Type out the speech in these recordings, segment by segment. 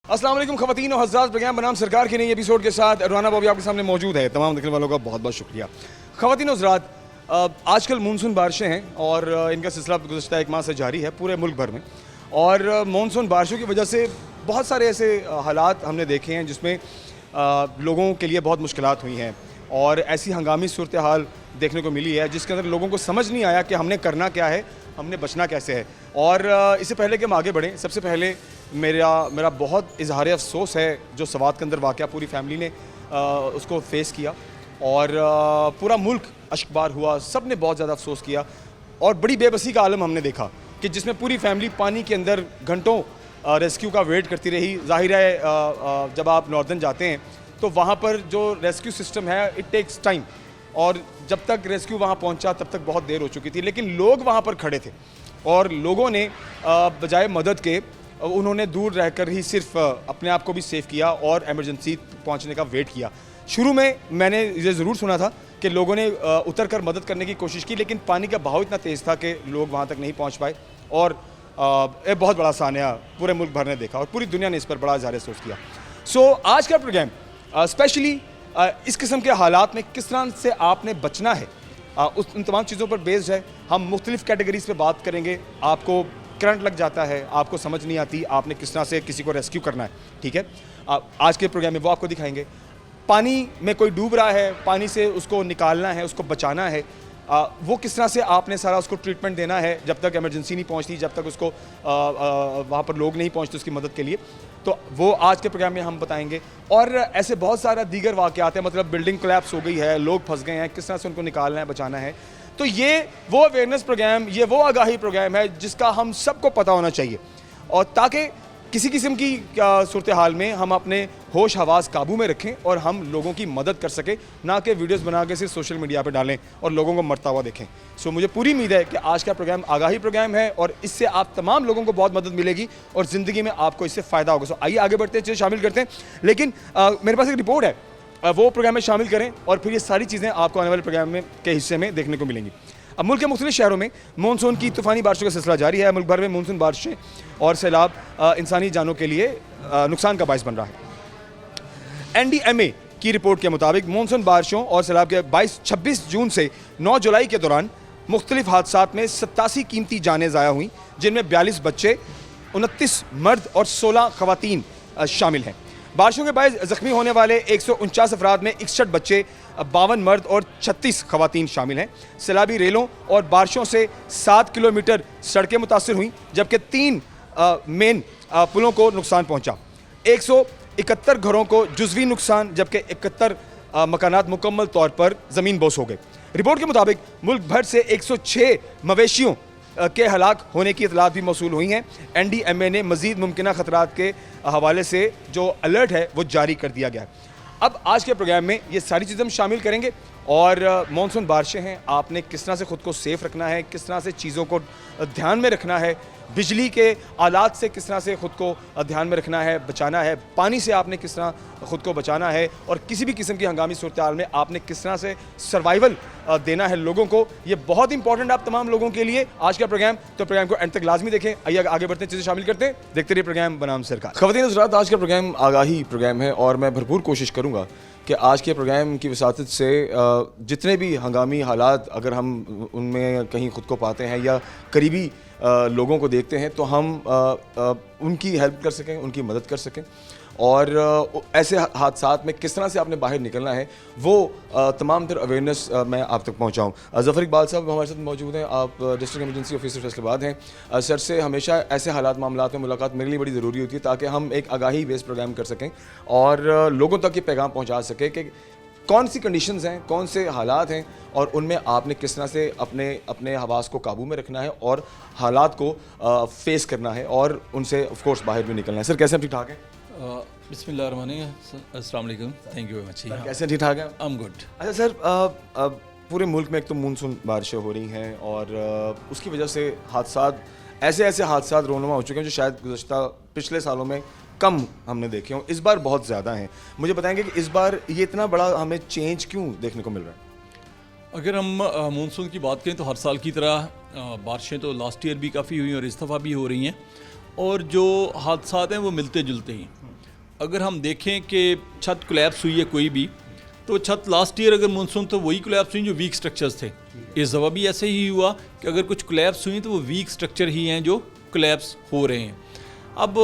अस्सलाम वालेकुम ख़वातीन और हज़रात, प्रोग्राम बनाम सरकार के नई एपिसोड के साथ रुहाना बॉबी आपके सामने मौजूद है। तमाम देखने वालों का बहुत बहुत शुक्रिया। ख़वातीन और हज़रात, आजकल मानसून बारिशें हैं और इनका सिलसिला गुज़श्ता एक माह से जारी है पूरे मुल्क भर में। और मानसून बारिशों की वजह से बहुत सारे ऐसे हालात हमने देखे हैं जिसमें लोगों के लिए बहुत मुश्किलात हुई हैं और ऐसी हंगामी सूरत हाल देखने को मिली है जिसके अंदर लोगों को समझ नहीं आया कि हमने करना क्या है, हमने बचना कैसे है। और इससे पहले कि हम आगे बढ़ें, सबसे पहले मेरा बहुत इजहार अफसोस है जो सवात के अंदर वाक़या पूरी फैमिली ने उसको फेस किया और पूरा मुल्क अश्कबार हुआ, सब ने बहुत ज़्यादा अफसोस किया और बड़ी बेबसी का आलम हमने देखा कि जिसमें पूरी फैमिली पानी के अंदर घंटों रेस्क्यू का वेट करती रही। ज़ाहिर है जब आप नॉर्दर्न जाते हैं तो वहाँ पर जो रेस्क्यू सिस्टम है इट टेक्स टाइम और जब तक रेस्क्यू वहाँ पहुँचा तब तक बहुत देर हो चुकी थी, लेकिन लोग वहाँ पर खड़े थे और लोगों ने बजाय मदद के उन्होंने दूर रहकर ही सिर्फ अपने आप को भी सेव किया और एमरजेंसी पहुंचने का वेट किया। शुरू में मैंने ये ज़रूर सुना था कि लोगों ने उतर कर मदद करने की कोशिश की, लेकिन पानी का बहाव इतना तेज़ था कि लोग वहां तक नहीं पहुंच पाए और एक बहुत बड़ा सान्या पूरे मुल्क भर ने देखा और पूरी दुनिया ने इस पर बड़ा इज़हार अफसोस किया। सो आज का प्रोग्राम स्पेशली इस किस्म के हालात में किस तरह से आपने बचना है उन तमाम चीज़ों पर बेस्ड है। हम मुख्तलिफ़ कैटेगरीज़ पे बात करेंगे। आपको करंट लग जाता है, आपको समझ नहीं आती आपने किस तरह से किसी को रेस्क्यू करना है, ठीक है। आज के प्रोग्राम में वो आपको दिखाएंगे। पानी में कोई डूब रहा है, पानी से उसको निकालना है, उसको बचाना है, वो किस तरह से आपने सारा उसको ट्रीटमेंट देना है जब तक एमरजेंसी नहीं पहुंचती, जब तक उसको वहाँ पर लोग नहीं पहुंचते उसकी मदद के लिए। तो वो आज के प्रोग्राम में हम बताएंगे। और ऐसे बहुत सारा दीगर वाक़यात हैं, मतलब बिल्डिंग कोलैप्स हो गई है, लोग फंस गए हैं, किस तरह से उनको निकालना है, बचाना है। तो ये वो अवेयरनेस प्रोग्राम, ये वो आगाही प्रोग्राम है जिसका हम सबको पता होना चाहिए और ताकि किसी किस्म की सूरत हाल में हम अपने होश हवास काबू में रखें और हम लोगों की मदद कर सकें, ना कि वीडियोस बना के सिर्फ सोशल मीडिया पे डालें और लोगों को मरता हुआ देखें। सो मुझे पूरी उम्मीद है कि आज का प्रोग्राम आगाही प्रोग्राम है और इससे आप तमाम लोगों को बहुत मदद मिलेगी और ज़िंदगी में आपको इससे फ़ायदा होगा। सो आइए आगे बढ़ते हैं, चीज़ें शामिल करते हैं। लेकिन मेरे पास एक रिपोर्ट है, वो प्रोग्राम में शामिल करें और फिर ये सारी चीज़ें आपको आने वाले प्रोग्राम में के हिस्से में देखने को मिलेंगी। अब मुल्क के मुख्तलिफ शहरों में मानसून की तूफ़ानी बारिशों का सिलसिला जारी है। मुल्क भर में मानसून बारिशें और सैलाब इंसानी जानों के लिए नुकसान का बायस बन रहा है। NDMA की रिपोर्ट के मुताबिक मानसून बारिशों और सैलाब के 26 जून से 9 जुलाई के दौरान मुख्तलिफ हादसात में 87 कीमती जानें ज़ाया हुई, जिनमें 42 बच्चे, 29 मर्द और 16 ख़वातीन शामिल हैं। बारिशों के बायस ज़ख्मी होने वाले 149 अफराद में 61 बच्चे, 52 मर्द और 36 ख़वातीन शामिल हैं। सैलाबी रेलों और बारिशों से 7 किलोमीटर सड़कें मुतासर हुई, जबकि 3 मेन पुलों को नुकसान पहुंचा। 171 घरों को जुज़वी नुकसान, जबकि 71 मकानात मुकम्मल तौर पर ज़मीन बोस हो गए। रिपोर्ट के मुताबिक मुल्क भर से 106 मवेशियों के हलाक होने की इतलात भी मौसूल हुई हैं। NDMA ने मज़ीद मुमकिन ख़तरात के हवाले से जो अलर्ट है वो जारी कर दिया गया है। अब आज के प्रोग्राम में ये सारी चीज़ें हम शामिल करेंगे और मानसून बारिशें हैं, आपने किस तरह से ख़ुद को सेफ़ रखना है, किस तरह से चीज़ों को ध्यान में रखना है, बिजली के आलात से किस तरह से ख़ुद को ध्यान में रखना है, बचाना है, पानी से आपने किस तरह ख़ुद को बचाना है और किसी भी किस्म की हंगामी सूरत हाल में आपने किस तरह से सर्वाइवल देना है लोगों को। ये बहुत इंपॉर्टेंट आप तमाम लोगों के लिए आज का प्रोग्राम, तो प्रोग्राम को एंड तक लाजमी देखें। आइए आगे बढ़ते हैं, चीज़ें शामिल करते हैं, देखते रहिए प्रोग्राम बनाम सरकार। ख़वातीन हज़रात, आज का प्रोग्राम आगाही प्रोग्राम है और मैं भरपूर कोशिश करूँगा कि आज के प्रोग्राम की वसातत से जितने भी हंगामी हालात अगर हम उनमें कहीं ख़ुद को पाते हैं या करीबी लोगों को देखते हैं तो हम उनकी हेल्प कर सकें, उनकी मदद कर सकें और ऐसे हादसात में किस तरह से आपने बाहर निकलना है वो तमाम तर अवेयरनेस मैं आप तक पहुंचाऊं। ज़फ़र इकबाल साहब हमारे साथ मौजूद हैं, आप डिस्ट्रिक्ट एमरजेंसी ऑफिसर फैसलाबाद हैं। सर से हमेशा ऐसे हालात मामलात में मुलाकात मेरे लिए बड़ी ज़रूरी होती है ताकि हम एक आगाही बेस्ड प्रोग्राम कर सकें और लोगों तक ये पैगाम पहुँचा सकें कि कौन सी कंडीशंस हैं, कौन से हालात हैं और उनमें आपने किस तरह से अपने हवास को काबू में रखना है और हालात को फेस करना है और उनसे ऑफ कोर्स बाहर भी निकलना है। सर कैसे, ठीक ठाक हैं? अस्सलाम वालेकुम, थैंक यू वेरी मच। कैसे, ठीक ठाक हैं? I am good. अच्छा सर, पूरे मुल्क में एक तो मानसून बारिशें हो रही हैं और उसकी वजह से हादसात, ऐसे हादसात रोनुमा हो चुके हैं जो शायद गुज़श्ता पिछले सालों में कम हमने देखे हों, इस बार बहुत ज़्यादा हैं। मुझे बताएंगे कि इस बार ये इतना बड़ा हमें चेंज क्यों देखने को मिल रहा है? अगर हम मानसून की बात करें तो हर साल की तरह बारिशें तो लास्ट ईयर भी काफ़ी हुई और इस दफ़ा भी हो रही हैं और जो हादसात हैं वो मिलते जुलते हैं। अगर हम देखें कि छत कोलैप्स हुई है कोई भी, तो छत लास्ट ईयर अगर मानसून तो वही कोलैप्स हुई जो वीक स्ट्रक्चर्स थे। इस दफ़ा भी ऐसे ही हुआ कि अगर कुछ कोलैप्स हुई तो वो वीक स्ट्रक्चर ही हैं जो कोलैप्स हो रहे हैं। अब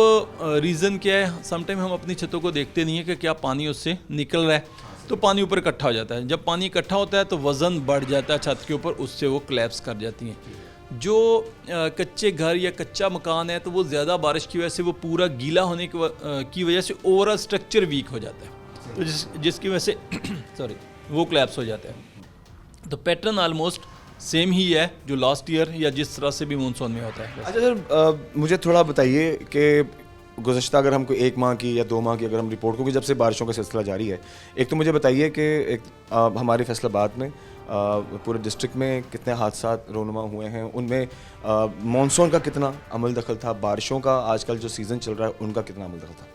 रीज़न क्या है, समटाइम हम अपनी छतों को देखते नहीं है कि क्या पानी उससे निकल रहा है, तो पानी ऊपर इकट्ठा हो जाता है। जब पानी इकट्ठा होता है तो वज़न बढ़ जाता है छत के ऊपर, उससे वो कोलैप्स कर जाती हैं। जो कच्चे घर या कच्चा मकान है तो वो ज़्यादा बारिश की वजह से वो पूरा गीला होने की वजह से ओवरऑल स्ट्रक्चर वीक हो जाता है, तो जिसकी वजह से सॉरी वो कोलैप्स हो जाता है। तो पैटर्न ऑलमोस्ट सेम ही है जो लास्ट ईयर या जिस तरह से भी मानसून में होता है। अच्छा सर, मुझे थोड़ा बताइए कि गुज़श्ता अगर हमको 1 माह की या 2 माह की अगर हम रिपोर्ट, क्योंकि जब से बारिशों का सिलसिला जारी है, एक तो मुझे बताइए कि हमारे फैसलाबाद में पूरे डिस्ट्रिक्ट में कितने हादसा रोनुमा हुए हैं, उनमें मानसून का कितना अमल दखल था, बारिशों का आजकल जो सीज़न चल रहा है उनका कितना अमल दखल था?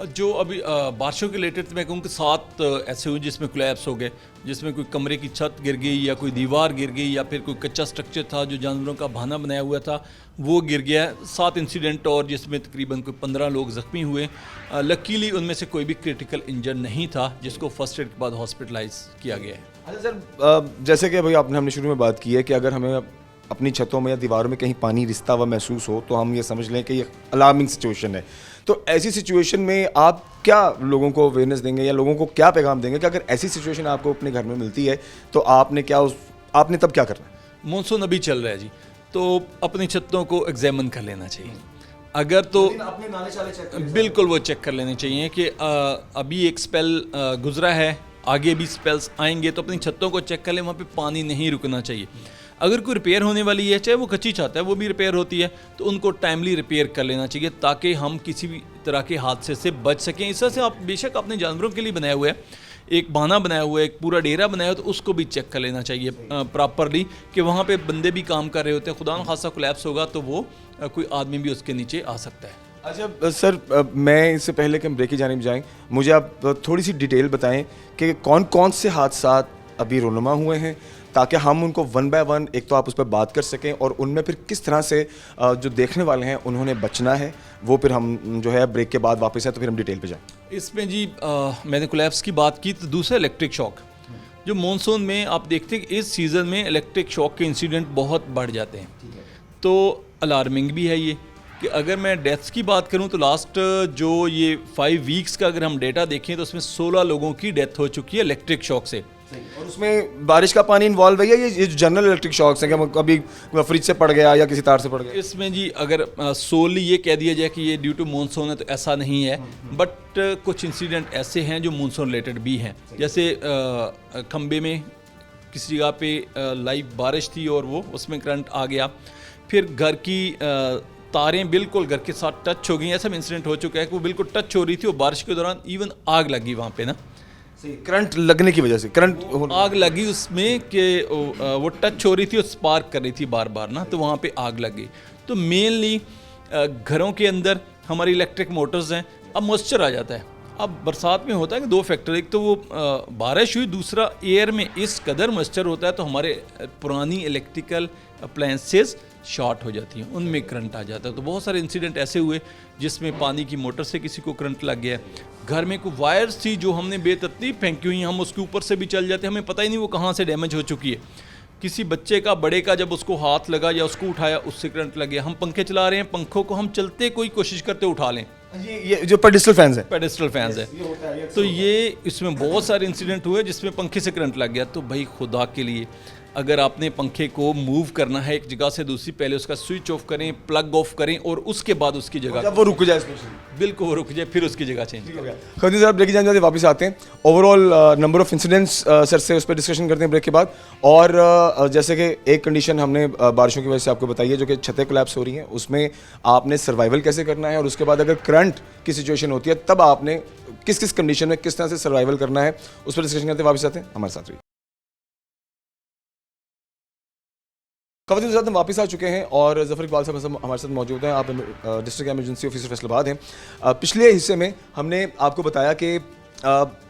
जो अभी बारिशों के रिलेटेड तो मैं कहूँ कि 7 ऐसे हुए जिसमें कोलैप्स हो गए, जिसमें कोई कमरे की छत गिर गई या कोई दीवार गिर गई या फिर कोई कच्चा स्ट्रक्चर था जो जानवरों का बहाना बनाया हुआ था वो गिर गया। 7 इंसिडेंट और जिसमें तकरीबन कोई 15 लोग ज़ख्मी हुए। लकीली उनमें से कोई भी क्रिटिकल इंजर नहीं था जिसको फर्स्ट एड के बाद हॉस्पिटलाइज किया गया है। अच्छा सर, जैसे कि भाई हमने शुरू में बात की है कि अगर हमें अपनी छतों में या दीवारों में कहीं पानी रिसता हुआ महसूस हो तो हम ये समझ लें कि ये अलार्मिंग सिचुएशन है। तो ऐसी सिचुएशन में आप क्या लोगों को अवेयरनेस देंगे या लोगों को क्या पैगाम देंगे कि अगर ऐसी सिचुएशन आपको अपने घर में मिलती है तो आपने तब क्या करना है? मानसून अभी चल रहा है जी, तो अपनी छतों को एग्जामिन कर लेना चाहिए। अगर तो अपने नाले चाले चेक बिल्कुल वो चेक कर लेने चाहिए कि अभी एक स्पेल गुजरा है, आगे भी स्पेल्स आएंगे, तो अपनी छतों को चेक कर लें, वहाँ पे पानी नहीं रुकना चाहिए। अगर कोई रिपेयर होने वाली है, चाहे वो कच्ची छत है वो भी रिपेयर होती है, तो उनको टाइमली रिपेयर कर लेना चाहिए ताकि हम किसी भी तरह के हादसे से बच सकें। इस तरह से आप बेशक अपने जानवरों के लिए बनाया हुआ है, एक बहाना बनाया हुआ है, एक पूरा डेरा बनाया हुआ है, तो उसको भी चेक कर लेना चाहिए प्रॉपरली कि वहाँ पे बंदे भी काम कर रहे होते हैं। खुदा न खासा कोलैप्स होगा तो वो कोई आदमी भी उसके नीचे आ सकता है। अच्छा सर, मैं इससे पहले कि हम ब्रेक की जानिब जाएं, मुझे आप थोड़ी सी डिटेल बताएं कि कौन कौन से हादसा अभी रोनुमा हुए हैं ताकि हम उनको 1 बाय 1 एक तो आप उस पर बात कर सकें और उनमें फिर किस तरह से जो देखने वाले हैं उन्होंने बचना है, वो फिर हम जो है ब्रेक के बाद वापस आए तो फिर हम डिटेल पे जाएं। इसमें जी मैंने कोलैप्स की बात की, तो दूसरा इलेक्ट्रिक शॉक। जो मानसून में आप देखते हैं कि इस सीज़न में इलेक्ट्रिक शॉक के इंसिडेंट बहुत बढ़ जाते हैं, तो अलार्मिंग भी है ये कि अगर मैं डेथ्स की बात करूं तो लास्ट जो ये 5 वीक्स का अगर हम डेटा देखें तो उसमें 16 लोगों की डेथ हो चुकी है इलेक्ट्रिक शॉक से। और उसमें बारिश का पानी इन्वॉल्व है या ये जनरल इलेक्ट्रिक शॉक्स हैं कि कभी फ्रिज से पड़ गया या किसी तार से पड़ गया? इसमें जी अगर सोली ये कह दिया जाए कि ये ड्यू टू मानसून है तो ऐसा नहीं है, बट कुछ इंसिडेंट ऐसे हैं जो मानसून रिलेटेड भी हैं। जैसे खंबे में किसी जगह पे लाइव बारिश थी और वो उसमें करंट आ गया, फिर घर की तारें बिल्कुल घर के साथ टच हो गई। ऐसा इंसिडेंट हो चुका है कि वो बिल्कुल टच हो रही थी और बारिश के दौरान इवन आग लगी वहाँ पे ना, करंट लगने की वजह से आग लगी उसमें कि वो टच हो रही थी और स्पार्क कर रही थी बार बार ना, तो वहाँ पे आग लगी। तो मेनली घरों के अंदर हमारी इलेक्ट्रिक मोटर्स हैं, अब मॉइस्चर आ जाता है। अब बरसात में होता है कि 2 फैक्टर, एक तो वो बारिश हुई, दूसरा एयर में इस कदर मॉइस्चर होता है तो हमारे पुरानी इलेक्ट्रिकल अप्लायंसेस शॉर्ट हो जाती हैं, उनमें करंट आ जाता है। तो बहुत सारे इंसिडेंट ऐसे हुए जिसमें पानी की मोटर से किसी को करंट लग गया। घर में कोई वायर्स थी जो हमने बेतरतीब फेंकी हुई, हम उसके ऊपर से भी चल जाते, हमें पता ही नहीं वो कहाँ से डैमेज हो चुकी है। किसी बच्चे का बड़े का जब उसको हाथ लगा या उसको उठाया उससे करंट लग गया। हम पंखे चला रहे हैं, पंखों को हम चलते कोई कोशिश करते उठा लें, ये जो पेडिस्टल फैंस हैं, पेडिस्टल फैंस है, तो ये इसमें बहुत सारे इंसिडेंट हुए जिसमें पंखे से करंट लग गया। तो भाई खुदा के लिए अगर आपने पंखे को मूव करना है एक जगह से दूसरी, पहले उसका स्विच ऑफ करें, प्लग ऑफ करें और उसके बाद उसकी जगह जब वो रुक जाए, बिल्कुल वो रुक जाए, फिर उसकी जगह चेंज करें। खदीजा साहब, ब्रेक की जाने वापस आते हैं। Overall number of incidents sir से उस पर डिस्कशन करते हैं ब्रेक के बाद। और जैसे कि एक कंडीशन हमने बारिशों की वजह से आपको बताई है जो कि छतें कोलैप्स हो रही हैं, उसमें आपने सर्वाइवल कैसे करना है और उसके बाद अगर करंट की सिचुएशन होती है तब आपने किस किस कंडीशन में किस तरह से सर्वाइवल करना है, उस पर डिस्कशन करते हैं। वापस आते हैं, हमारे साथ रहिए। खवातीन साथ हम वापस आ चुके हैं और ज़फ़र इकबाल साहब हमारे साथ मौजूद हैं। आप डिस्ट्रिक्ट एमरजेंसी ऑफिसर फैसलाबाद हैं। पिछले हिस्से में हमने आपको बताया कि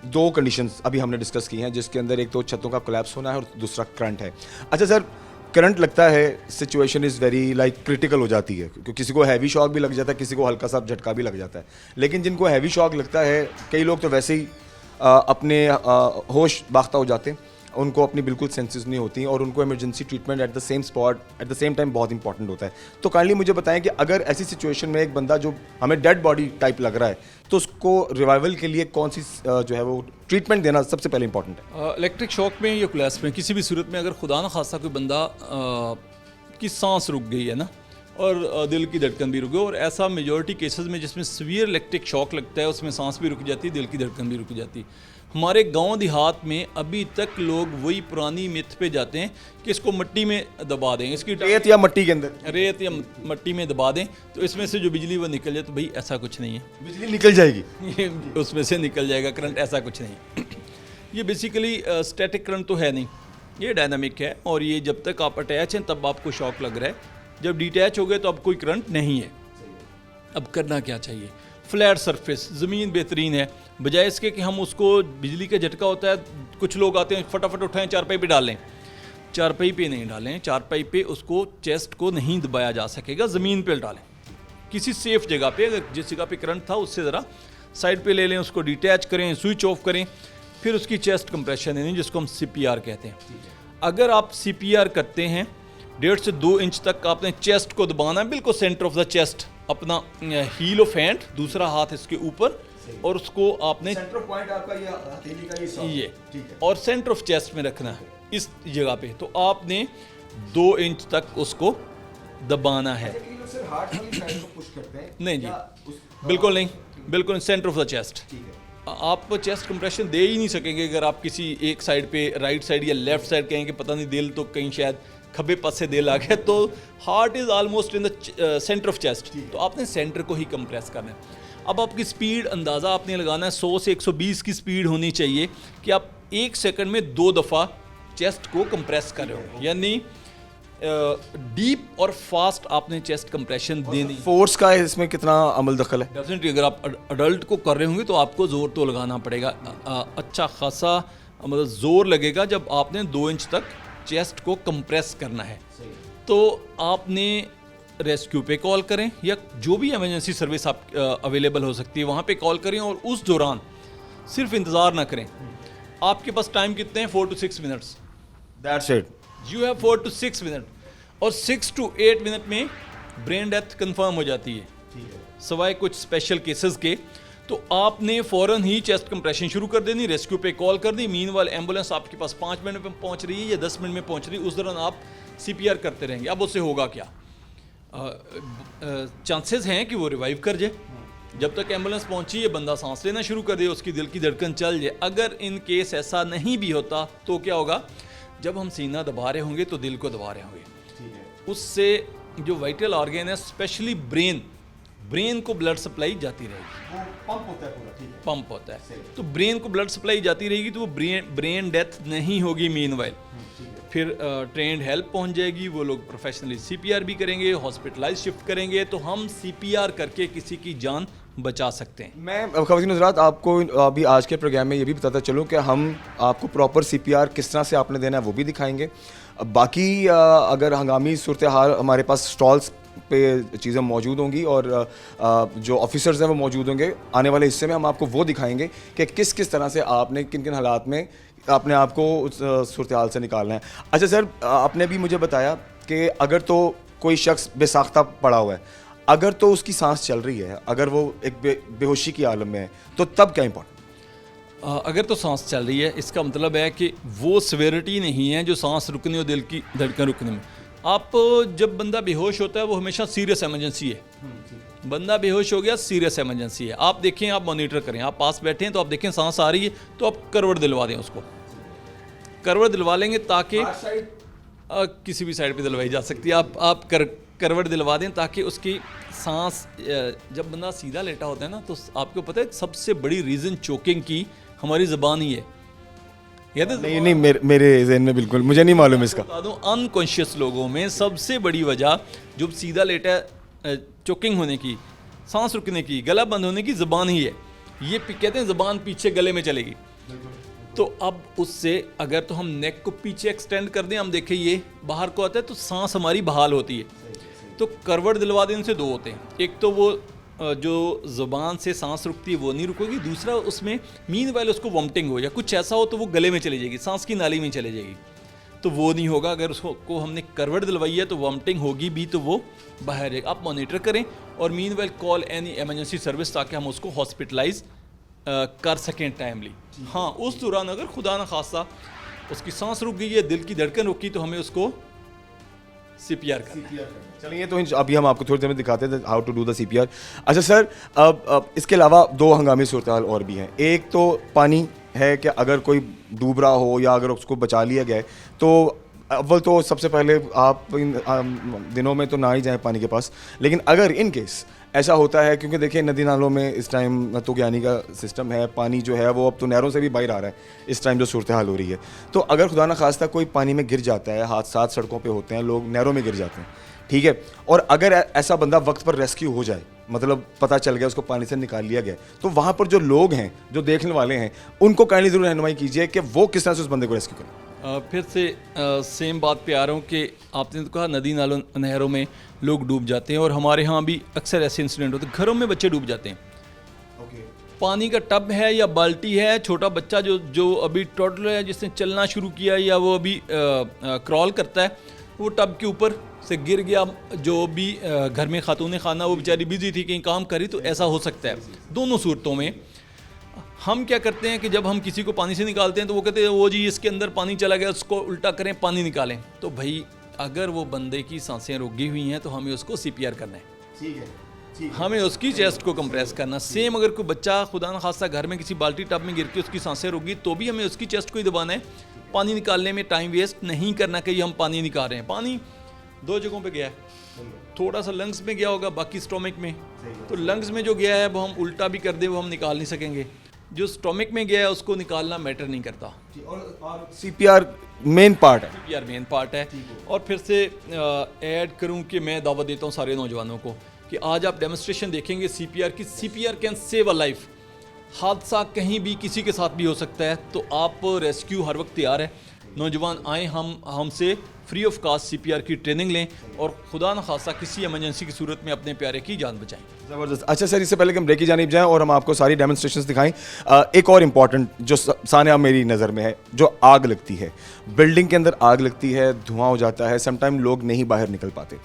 2 कंडीशंस अभी हमने डिस्कस की हैं जिसके अंदर एक तो छतों का कोलैप्स होना है और दूसरा करंट है। अच्छा सर, करंट लगता है situation is very like critical हो जाती है, क्योंकि किसी को हैवी शॉक भी लग जाता है, किसी को हल्का सा झटका भी लग जाता है। लेकिन जिनको हैवी शॉक लगता है, कई लोग तो वैसे ही अपने होश बाख्ता हो जाते हैं, उनको अपनी बिल्कुल सेंसेस नहीं होती और उनको emergency treatment at the same spot at the same time बहुत इंपॉर्टेंट होता है। तो काइंडली मुझे बताएं कि अगर ऐसी सिचुएशन में एक बंदा जो हमें डेड बॉडी टाइप लग रहा है, तो उसको रिवाइवल के लिए कौन सी जो है वो ट्रीटमेंट देना सबसे पहले इंपॉर्टेंट है? इलेक्ट्रिक शॉक में या कोलैप्स में किसी भी सूरत में अगर खुदा न खासा कोई बंदा की सांस रुक गई है ना, और दिल की धड़कन भी रुक गई, और ऐसा मेजॉरिटी केसेस में जिसमें सीवियर इलेक्ट्रिक शॉक लगता है उसमें सांस भी रुक जाती है, दिल की धड़कन भी रुक जाती है। हमारे गांव देहात में अभी तक लोग वही पुरानी मिथ पे जाते हैं कि इसको मिट्टी में दबा दें, इसकी रेत या मिट्टी के अंदर, रेत या मिट्टी में दबा दें तो इसमें से जो बिजली वो निकल जाए। तो भाई ऐसा कुछ नहीं है, बिजली निकल जाएगी, ये उसमें से निकल जाएगा करंट, ऐसा कुछ नहीं। ये बेसिकली स्टैटिक करंट तो है नहीं, ये डायनामिक है, और ये जब तक आप अटैच हैं तब आपको शॉक लग रहा है, जब डिटैच हो गए तो अब कोई करंट नहीं है। अब करना क्या चाहिए? फ्लैट सरफेस, ज़मीन बेहतरीन है, बजाय इसके कि हम उसको बिजली का झटका होता है, कुछ लोग आते हैं फटाफट उठाएं चारपाई पे डालें, चारपाई पे नहीं डालें, चारपाई पे उसको चेस्ट को नहीं दबाया जा सकेगा, ज़मीन पे डालें किसी सेफ जगह पे। अगर जिस जगह पे करंट था उससे ज़रा साइड पे ले लें, उसको डिटैच करें, स्विच ऑफ करें, फिर उसकी चेस्ट कंप्रेशन देनी जिसको हम CPR कहते हैं। अगर आप CPR करते हैं 1.5 से 2 इंच तक आपने चेस्ट को दबाना है, बिल्कुल सेंटर ऑफ द चेस्ट, अपना हील ऑफ हैंड, दूसरा हाथ इसके ऊपर, और उसको आपने सेंटर ऑफ पॉइंट आपका ये हथेली का ये ठीक है, और सेंटर ऑफ चेस्ट में रखना है इस जगह पे। तो आपने 2 इंच तक उसको दबाना है। हार्ट वाली साइड को पुश करते हैं? नहीं जी, बिल्कुल नहीं, बिल्कुल सेंटर ऑफ द चेस्ट। आप चेस्ट कंप्रेशन दे ही नहीं सकेंगे अगर आप किसी एक साइड पे, राइट साइड या लेफ्ट साइड कहेंगे पता नहीं दिल तो कहीं शायद खब्बे पास से दिल आ गया, तो heart is almost in the centre of chest, तो आपने सेंटर को ही कंप्रेस करना है। अब आपकी स्पीड अंदाज़ा आपने लगाना है 100 से 120 की स्पीड होनी चाहिए कि आप 1 सेकंड में 2 दफ़ा चेस्ट को कंप्रेस कर रहे हो, यानी डीप और फास्ट आपने चेस्ट कंप्रेशन देनी। फोर्स का इसमें कितना अमल दखल है? डेफिनेटली अगर आप अडल्ट को कर रहे होंगे तो आपको ज़ोर तो लगाना पड़ेगा, अच्छा खासा मतलब ज़ोर लगेगा जब आपने 2 इंच तक चेस्ट को कंप्रेस करना है। तो आपने रेस्क्यू पे कॉल करें या जो भी इमरजेंसी सर्विस आप अवेलेबल हो सकती है वहाँ पे कॉल करें, और उस दौरान सिर्फ इंतज़ार ना करें। आपके पास टाइम कितने हैं? 4 to 6 minutes. That's it, you have 4 to 6 minute, और 6 to 8 मिनट में ब्रेन डेथ कंफर्म हो जाती है, सवाए कुछ स्पेशल केसेस के। तो आपने फ़ौरन ही चेस्ट कंप्रेशन शुरू कर देनी, रेस्क्यू पे कॉल कर दी। मीनवाइल एम्बुलेंस आपके पास 5 मिनट में पहुंच रही है या 10 मिनट में पहुंच रही है, उस दौरान आप CPR करते रहेंगे। अब उससे होगा क्या? चांसेस हैं कि वो रिवाइव कर जाए। जब तक एम्बुलेंस पहुंची, ये बंदा सांस लेना शुरू कर दे, उसकी दिल की धड़कन चल जाए। अगर इन केस ऐसा नहीं भी होता तो क्या होगा? जब हम सीना दबा रहे होंगे तो दिल को दबा रहे होंगे, उससे जो वाइटल ऑर्गन है स्पेशली ब्रेन को ब्लड सप्लाई जाती रहेगी, वो पंप होता है पूरा, ठीक है, पंप होता है, तो ब्रेन को ब्लड सप्लाई जाती रहेगी, तो वो ब्रेन डेथ नहीं होगी। मीनवाइल फिर ट्रेंड हेल्प पहुंच जाएगी, वो लोग प्रोफेशनली CPR भी करेंगे, हॉस्पिटलाइज शिफ्ट करेंगे, तो हम CPR करके किसी की जान बचा सकते हैं। मैं ख़वातीन हज़रात आपको अभी आज के प्रोग्राम में ये भी बताता चलूँ कि हम आपको प्रॉपर CPR किस तरह से आपने देना है वो भी दिखाएंगे। बाकी अगर हंगामी सूरत हाल, हमारे पास स्टॉल्स पे चीज़ें मौजूद होंगी और जो ऑफिसर्स हैं वो मौजूद होंगे। आने वाले हिस्से में हम आपको वो दिखाएंगे कि किस किस तरह से आपने किन किन हालात में अपने आप को उस सूरत हाल से निकालना है। अच्छा सर, आपने भी मुझे बताया कि अगर तो कोई शख्स बेसाख्ता पड़ा हुआ है, अगर तो उसकी सांस चल रही है, अगर वो एक बेहोशी की आलम में है, तो तब क्या इंपॉर्टेंट? अगर तो सांस चल रही है, इसका मतलब है कि वो सिवियरिटी नहीं है जो सांस रुकने और दिल की धड़कन रुकने में। आप जब बंदा बेहोश होता है वो हमेशा सीरियस इमरजेंसी है, बंदा बेहोश हो गया सीरियस इमरजेंसी है। आप देखें, आप मॉनिटर करें, आप पास बैठे हैं तो आप देखें सांस आ रही है तो आप करवट दिलवा दें, उसको करवट दिलवा लेंगे ताकि किसी भी साइड पे दिलवाई जा सकती है। आप करवट दिलवा दें ताकि उसकी सांस, जब बंदा सीधा लेटा होता है ना, तो आपको पता है सबसे बड़ी रीज़न चोकिंग की हमारी ज़बान ही है। नहीं, मेरे ज़हन में बिल्कुल मुझे नहीं मालूम इसका। बता दूं, अनकॉन्शियस लोगों में सबसे बड़ी वजह जो सीधा लेटा चोकिंग होने की, सांस रुकने की, गला बंद होने की ज़बान ही है। ये कहते हैं ज़बान पीछे गले में चलेगी, तो अब उससे अगर तो हम नेक को पीछे एक्सटेंड कर दें, हम देखें ये बाहर को आता है तो सांस हमारी बहाल होती है। तो करवट दिलवा देने से दो होते हैं, एक तो वो जो ज़ुबान से सांस रुकती है वो नहीं रुकेगी, दूसरा उसमें मीन वाले उसको वॉमिटिंग हो या कुछ ऐसा हो तो वो गले में चली जाएगी, सांस की नाली में चली जाएगी, तो वो नहीं होगा। अगर उसको हमने करवट दिलवाई है तो वॉमिटिंग होगी भी तो वो बाहर है। आप मॉनिटर करें और mean while call any emergency service ताकि हम उसको हॉस्पिटलाइज कर सकें टाइमली। हाँ, उस दौरान अगर खुदा न खासा उसकी सांस रुक गई है, दिल की धड़कन रुकी, तो हमें उसको CPR करना है। चलिए, तो अभी हम आपको थोड़ी देर में दिखाते हैं how to do the CPR। अच्छा सर, अब इसके अलावा दो हंगामी सूरत हाल और भी हैं। एक तो पानी है कि अगर कोई डूब रहा हो या अगर उसको बचा लिया गया है तो अव्वल तो सबसे पहले आप इन दिनों में तो ना ही जाएं पानी के पास, लेकिन अगर इन केस ऐसा होता है, क्योंकि देखिए नदी नालों में इस टाइम तो ज्ञानी का सिस्टम है, पानी जो है वो अब तो नहरों से भी बाहर आ रहा है इस टाइम जो सूरत हाल हो रही है, तो अगर खुदा ना खास्ता कोई पानी में गिर जाता है, हादसा सड़कों पे होते हैं, लोग नहरों में गिर जाते हैं, ठीक है, और अगर ऐसा बंदा वक्त पर रेस्क्यू हो जाए, मतलब पता चल गया उसको पानी से निकाल लिया गया, तो वहाँ पर जो लोग हैं, जो देखने वाले हैं, उनको काइंडली ज़रूर रहनुमाई कीजिए कि वो किस तरह से उस बंदे को रेस्क्यू करें। फिर से सेम बात पे आ रहा हूँ कि आपने तो कहा नदी नालों नहरों में लोग डूब जाते हैं, और हमारे यहाँ भी अक्सर ऐसे इंसिडेंट होते हैं, घरों में बच्चे डूब जाते हैं। पानी का टब है या बाल्टी है, छोटा बच्चा जो अभी टोडलर है, जिसने चलना शुरू किया या वो अभी क्रॉल करता है, वो टब के ऊपर से गिर गया। जो भी घर में खातून खाना, वो बेचारी बिजी थी, कहीं काम करी, तो ऐसा हो सकता है। दोनों सूरतों में हम क्या करते हैं कि जब हम किसी को पानी से निकालते हैं तो वो कहते हैं वो जी इसके अंदर पानी चला गया, उसको उल्टा करें, पानी निकालें। तो भाई अगर वो बंदे की सांसें रुकी हुई हैं तो हमें उसको CPR करना है, ठीक है, हमें उसकी चेस्ट को कंप्रेस करना। सेम अगर कोई बच्चा खुदा न खासा घर में किसी बाल्टी टब में गिर के उसकी सांसें रुक गई तो भी हमें उसकी चेस्ट को ही दबाना है। पानी निकालने में टाइम वेस्ट नहीं करना कि हम पानी निकाल रहे हैं। पानी दो जगहों पे गया है, थोड़ा सा लंग्स में गया होगा, बाकी स्टोमिक में। तो लंग्स में जो गया है वो हम उल्टा भी कर दें वो हम निकाल नहीं सकेंगे, जो स्टोमिक में गया है उसको निकालना मैटर नहीं करता। और CPR मेन पार्ट है, CPR मेन पार्ट है। और फिर से ऐड करूं कि मैं दावत देता हूं सारे नौजवानों को कि आज आप डेमोन्स्ट्रेशन देखेंगे CPR की। CPR can save a life. हादसा कहीं भी किसी के साथ भी हो सकता है, तो आप रेस्क्यू हर वक्त तैयार है। नौजवान आएँ, हमसे फ्री ऑफ कास्ट CPR की ट्रेनिंग लें और खुदा न खासा किसी इमरजेंसी की सूरत में अपने प्यारे की जान बचाएं। ज़बरदस्त। अच्छा सर, इससे पहले कि हम ब्रेक की जानिब जाएं और हम आपको सारी डेमोन्स्ट्रेशंस दिखाएं, एक और इम्पॉर्टेंट जो सानिया मेरी नज़र में है, जो आग लगती है, बिल्डिंग के अंदर आग लगती है, धुआं हो जाता है, समटाइम लोग नहीं बाहर निकल पाते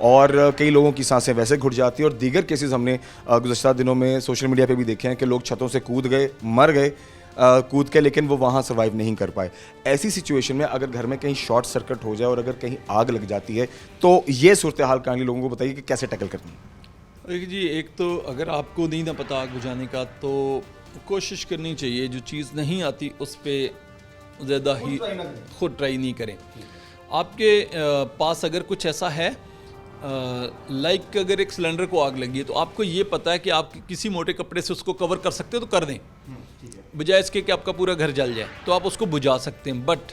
और कई लोगों की सांसें वैसे घुट जाती है। और दीगर केसेस हमने गुज़श्ता दिनों में सोशल मीडिया पे भी देखे हैं कि लोग छतों से कूद गए, मर गए कूद के, लेकिन वो वहाँ सर्वाइव नहीं कर पाए। ऐसी सिचुएशन में अगर घर में कहीं शॉर्ट सर्किट हो जाए और अगर कहीं आग लग जाती है तो ये सूरत हाल काइंडली लोगों को बताइए कि कैसे टैकल करनी है। देखिए जी, एक तो अगर आपको नहीं ना पता आग बुझाने का तो कोशिश करनी चाहिए, जो चीज़ नहीं आती उस पर ज़्यादा ही खुद ट्राई नहीं करें। आपके पास अगर कुछ ऐसा है लाइक अगर एक सिलेंडर को आग लगी है तो आपको ये पता है कि आप किसी मोटे कपड़े से उसको कवर कर सकते हो तो कर दें, बजाय इसके कि आपका पूरा घर जल जाए, तो आप उसको बुझा सकते हैं। बट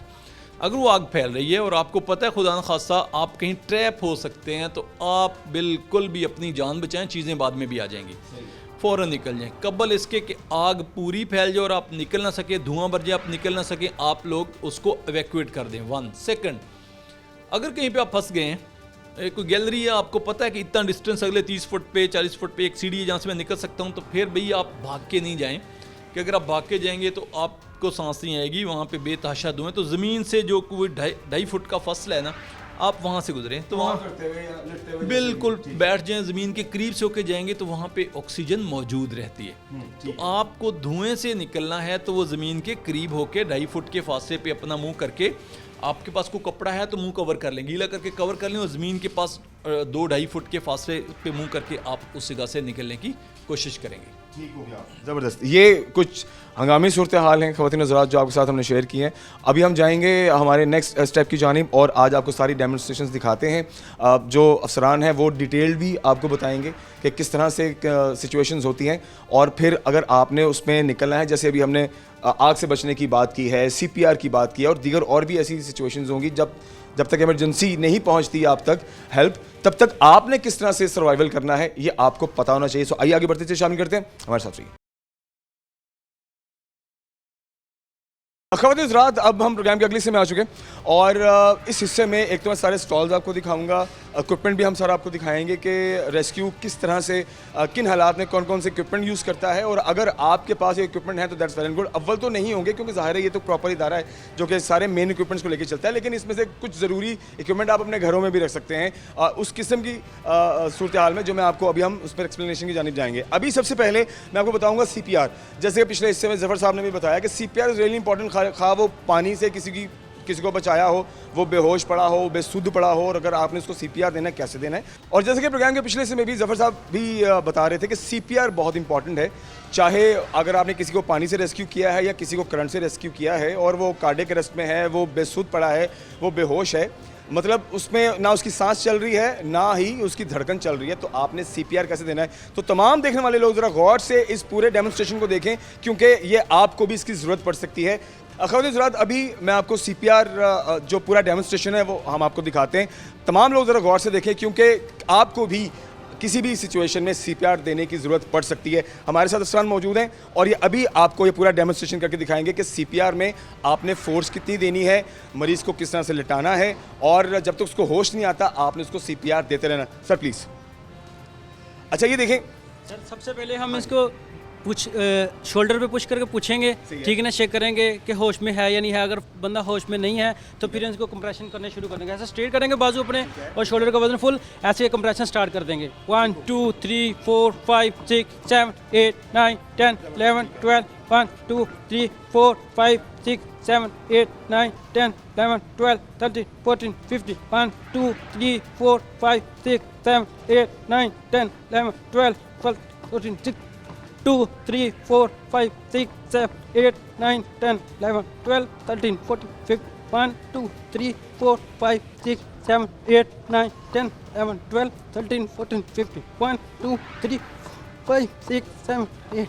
अगर वो आग फैल रही है और आपको पता है खुदा न खासा आप कहीं ट्रैप हो सकते हैं, तो आप बिल्कुल भी अपनी जान बचाएं, चीज़ें बाद में भी आ जाएंगी, फ़ौरन निकल जाएं। कबल इसके कि आग पूरी फैल जाए और आप निकल ना सके, धुआं भर जाए, आप निकल ना सके, आप लोग उसको एवैक्यूएट कर दें। 1 सेकंड, अगर कहीं पे आप फंस गए हैं, कोई गैलरी है, आपको पता है कि इतना डिस्टेंस अगले 30 फुट पे 40 फुट पे एक सीढ़ी है जहाँ से मैं निकल सकता हूँ, तो फिर भाई आप भाग के नहीं जाएं, कि अगर आप भाग के जाएंगे तो आपको सांस नहीं आएगी, वहाँ पे बेतहाशा धुएं। तो ज़मीन से जो कोई 2.5 फुट का फसला है ना, आप वहाँ से गुजरें तो वहाँ बिल्कुल बैठ जाएं, ज़मीन के करीब से होके जाएंगे तो वहाँ पे ऑक्सीजन मौजूद रहती है। तो आपको धुएं से निकलना है तो वो ज़मीन के करीब होके 2.5 फुट के फासले पे अपना मुंह करके, आपके पास कोई कपड़ा है तो मुंह कवर कर लें, गीला करके कवर कर लें, और ज़मीन के पास 2-2.5 फुट के फासले पे मुंह करके आप उस जगह से निकलने की कोशिश करेंगे। ठीक हो गया, ज़बरदस्त। ये कुछ हंगामी सूरत हाल हैं ख़वातीन हज़रात जो आपके साथ हमने शेयर की हैं। अभी हम जाएंगे हमारे नेक्स्ट स्टेप की जानिब और आज आपको सारी डेमोन्स्ट्रेशंस दिखाते हैं। जो अफसरान हैं वो डिटेल्ड भी आपको बताएंगे कि किस तरह से सिचुएशंस होती हैं, और फिर अगर आपने उसमें निकलना है, जैसे अभी हमने आग से बचने की बात की है, CPR की बात की है, और दीगर और भी ऐसी सिचुएशंस होंगी जब तक इमरजेंसी नहीं पहुंचती आप तक हेल्प, तब तक आपने किस तरह से सर्वाइवल करना है ये आपको पता होना चाहिए। सो आइए आगे बढ़ते थे, शामिल करते हैं हमारे साथ। ख़वातीन हज़रात, अब हम प्रोग्राम के अगले हिस्से में आ चुके हैं और इस हिस्से में एक तो मैं सारे स्टॉल्स आपको दिखाऊंगा, इक्विपमेंट भी हम सारा आपको दिखाएंगे कि रेस्क्यू किस तरह से किन हालात में कौन कौन से इक्विपमेंट यूज़ करता है। और अगर आपके पास ये इक्विपमेंट है तो दैट्स वेरी गुड। अव्वल तो नहीं होंगे क्योंकि ज़ाहिर है ये तो प्रॉपर इदारा है जो कि सारे मेन इक्विपमेंट्स को लेकर चलता है, लेकिन इसमें से कुछ ज़रूरी इक्विपमेंट आप अपने घरों में भी रख सकते हैं उस किस्म की सूरत हाल में जो मैं आपको अभी हम उस पर एक्सप्लेनेशन की जानिब जाएंगे। अभी सबसे पहले मैं आपको बताऊँगा CPR। जैसे पिछले हिस्से में जफ़र साहब ने भी बताया कि CPR इज़ रियली इंपॉर्टेंट। खा वो पानी से किसी को बचाया हो, वो बेहोश पड़ा हो, बेसुध पड़ा हो, और अगर आपने उसको CPR देना है कैसे देना है। और जैसे कि प्रोग्राम के पिछले हिस्से में भी जफ़र साहब भी बता रहे थे कि CPR बहुत इंपॉर्टेंट है। चाहे अगर आपने किसी को पानी से रेस्क्यू किया है या किसी को करंट से रेस्क्यू किया है और वो कार्डियक अरेस्ट में है, वो बेसुध पड़ा है, वो बेहोश है, मतलब उसमें ना उसकी सांस चल रही है ना ही उसकी धड़कन चल रही है, तो आपने CPR कैसे देना है। तो तमाम देखने वाले लोग ज़रा गौर से इस पूरे डेमोन्स्ट्रेशन को देखें क्योंकि ये आपको भी इसकी ज़रूरत पड़ सकती है। ख़वातीन हज़रात, अभी मैं आपको CPR जो पूरा डेमोन्स्ट्रेशन है वो हम आपको दिखाते हैं। तमाम लोग ज़रा गौर से देखें क्योंकि आपको भी किसी भी सिचुएशन में CPR देने की ज़रूरत पड़ सकती है। हमारे साथ अफसरान मौजूद हैं और ये अभी आपको ये पूरा डेमोन्स्ट्रेशन करके दिखाएंगे कि CPR में आपने फोर्स कितनी देनी है, मरीज़ को किस तरह से लिटाना है, और जब तक उसको होश नहीं आता आपने उसको CPR देते रहना। Sir please. अच्छा ये देखें सर, सबसे पहले हम इसको शोल्डर पे पुश करके पूछेंगे, ठीक है ना, चेक करेंगे कि होश में है या नहीं है। अगर बंदा होश में नहीं है तो फिर इसको कंप्रेशन करने शुरू कर देंगे। ऐसा स्ट्रेट करेंगे बाजू अपने और शोल्डर का वजन फुल, ऐसे कंप्रेशन स्टार्ट कर देंगे। 1 2 3 4 5 6 7 8 9 10 11 12 1 2 3 4 5 6 7 8 9 10 11 12 13 14 15 1 2 3 4 5 6 7 8 9 10 11 12 14 6 2 3 4 5 6 7 8 9 10 11 12 13 14 15 1 2 3 4 5 6 7 8 9 10 11 12 13 14 15 1 2 3 5 6 7 8।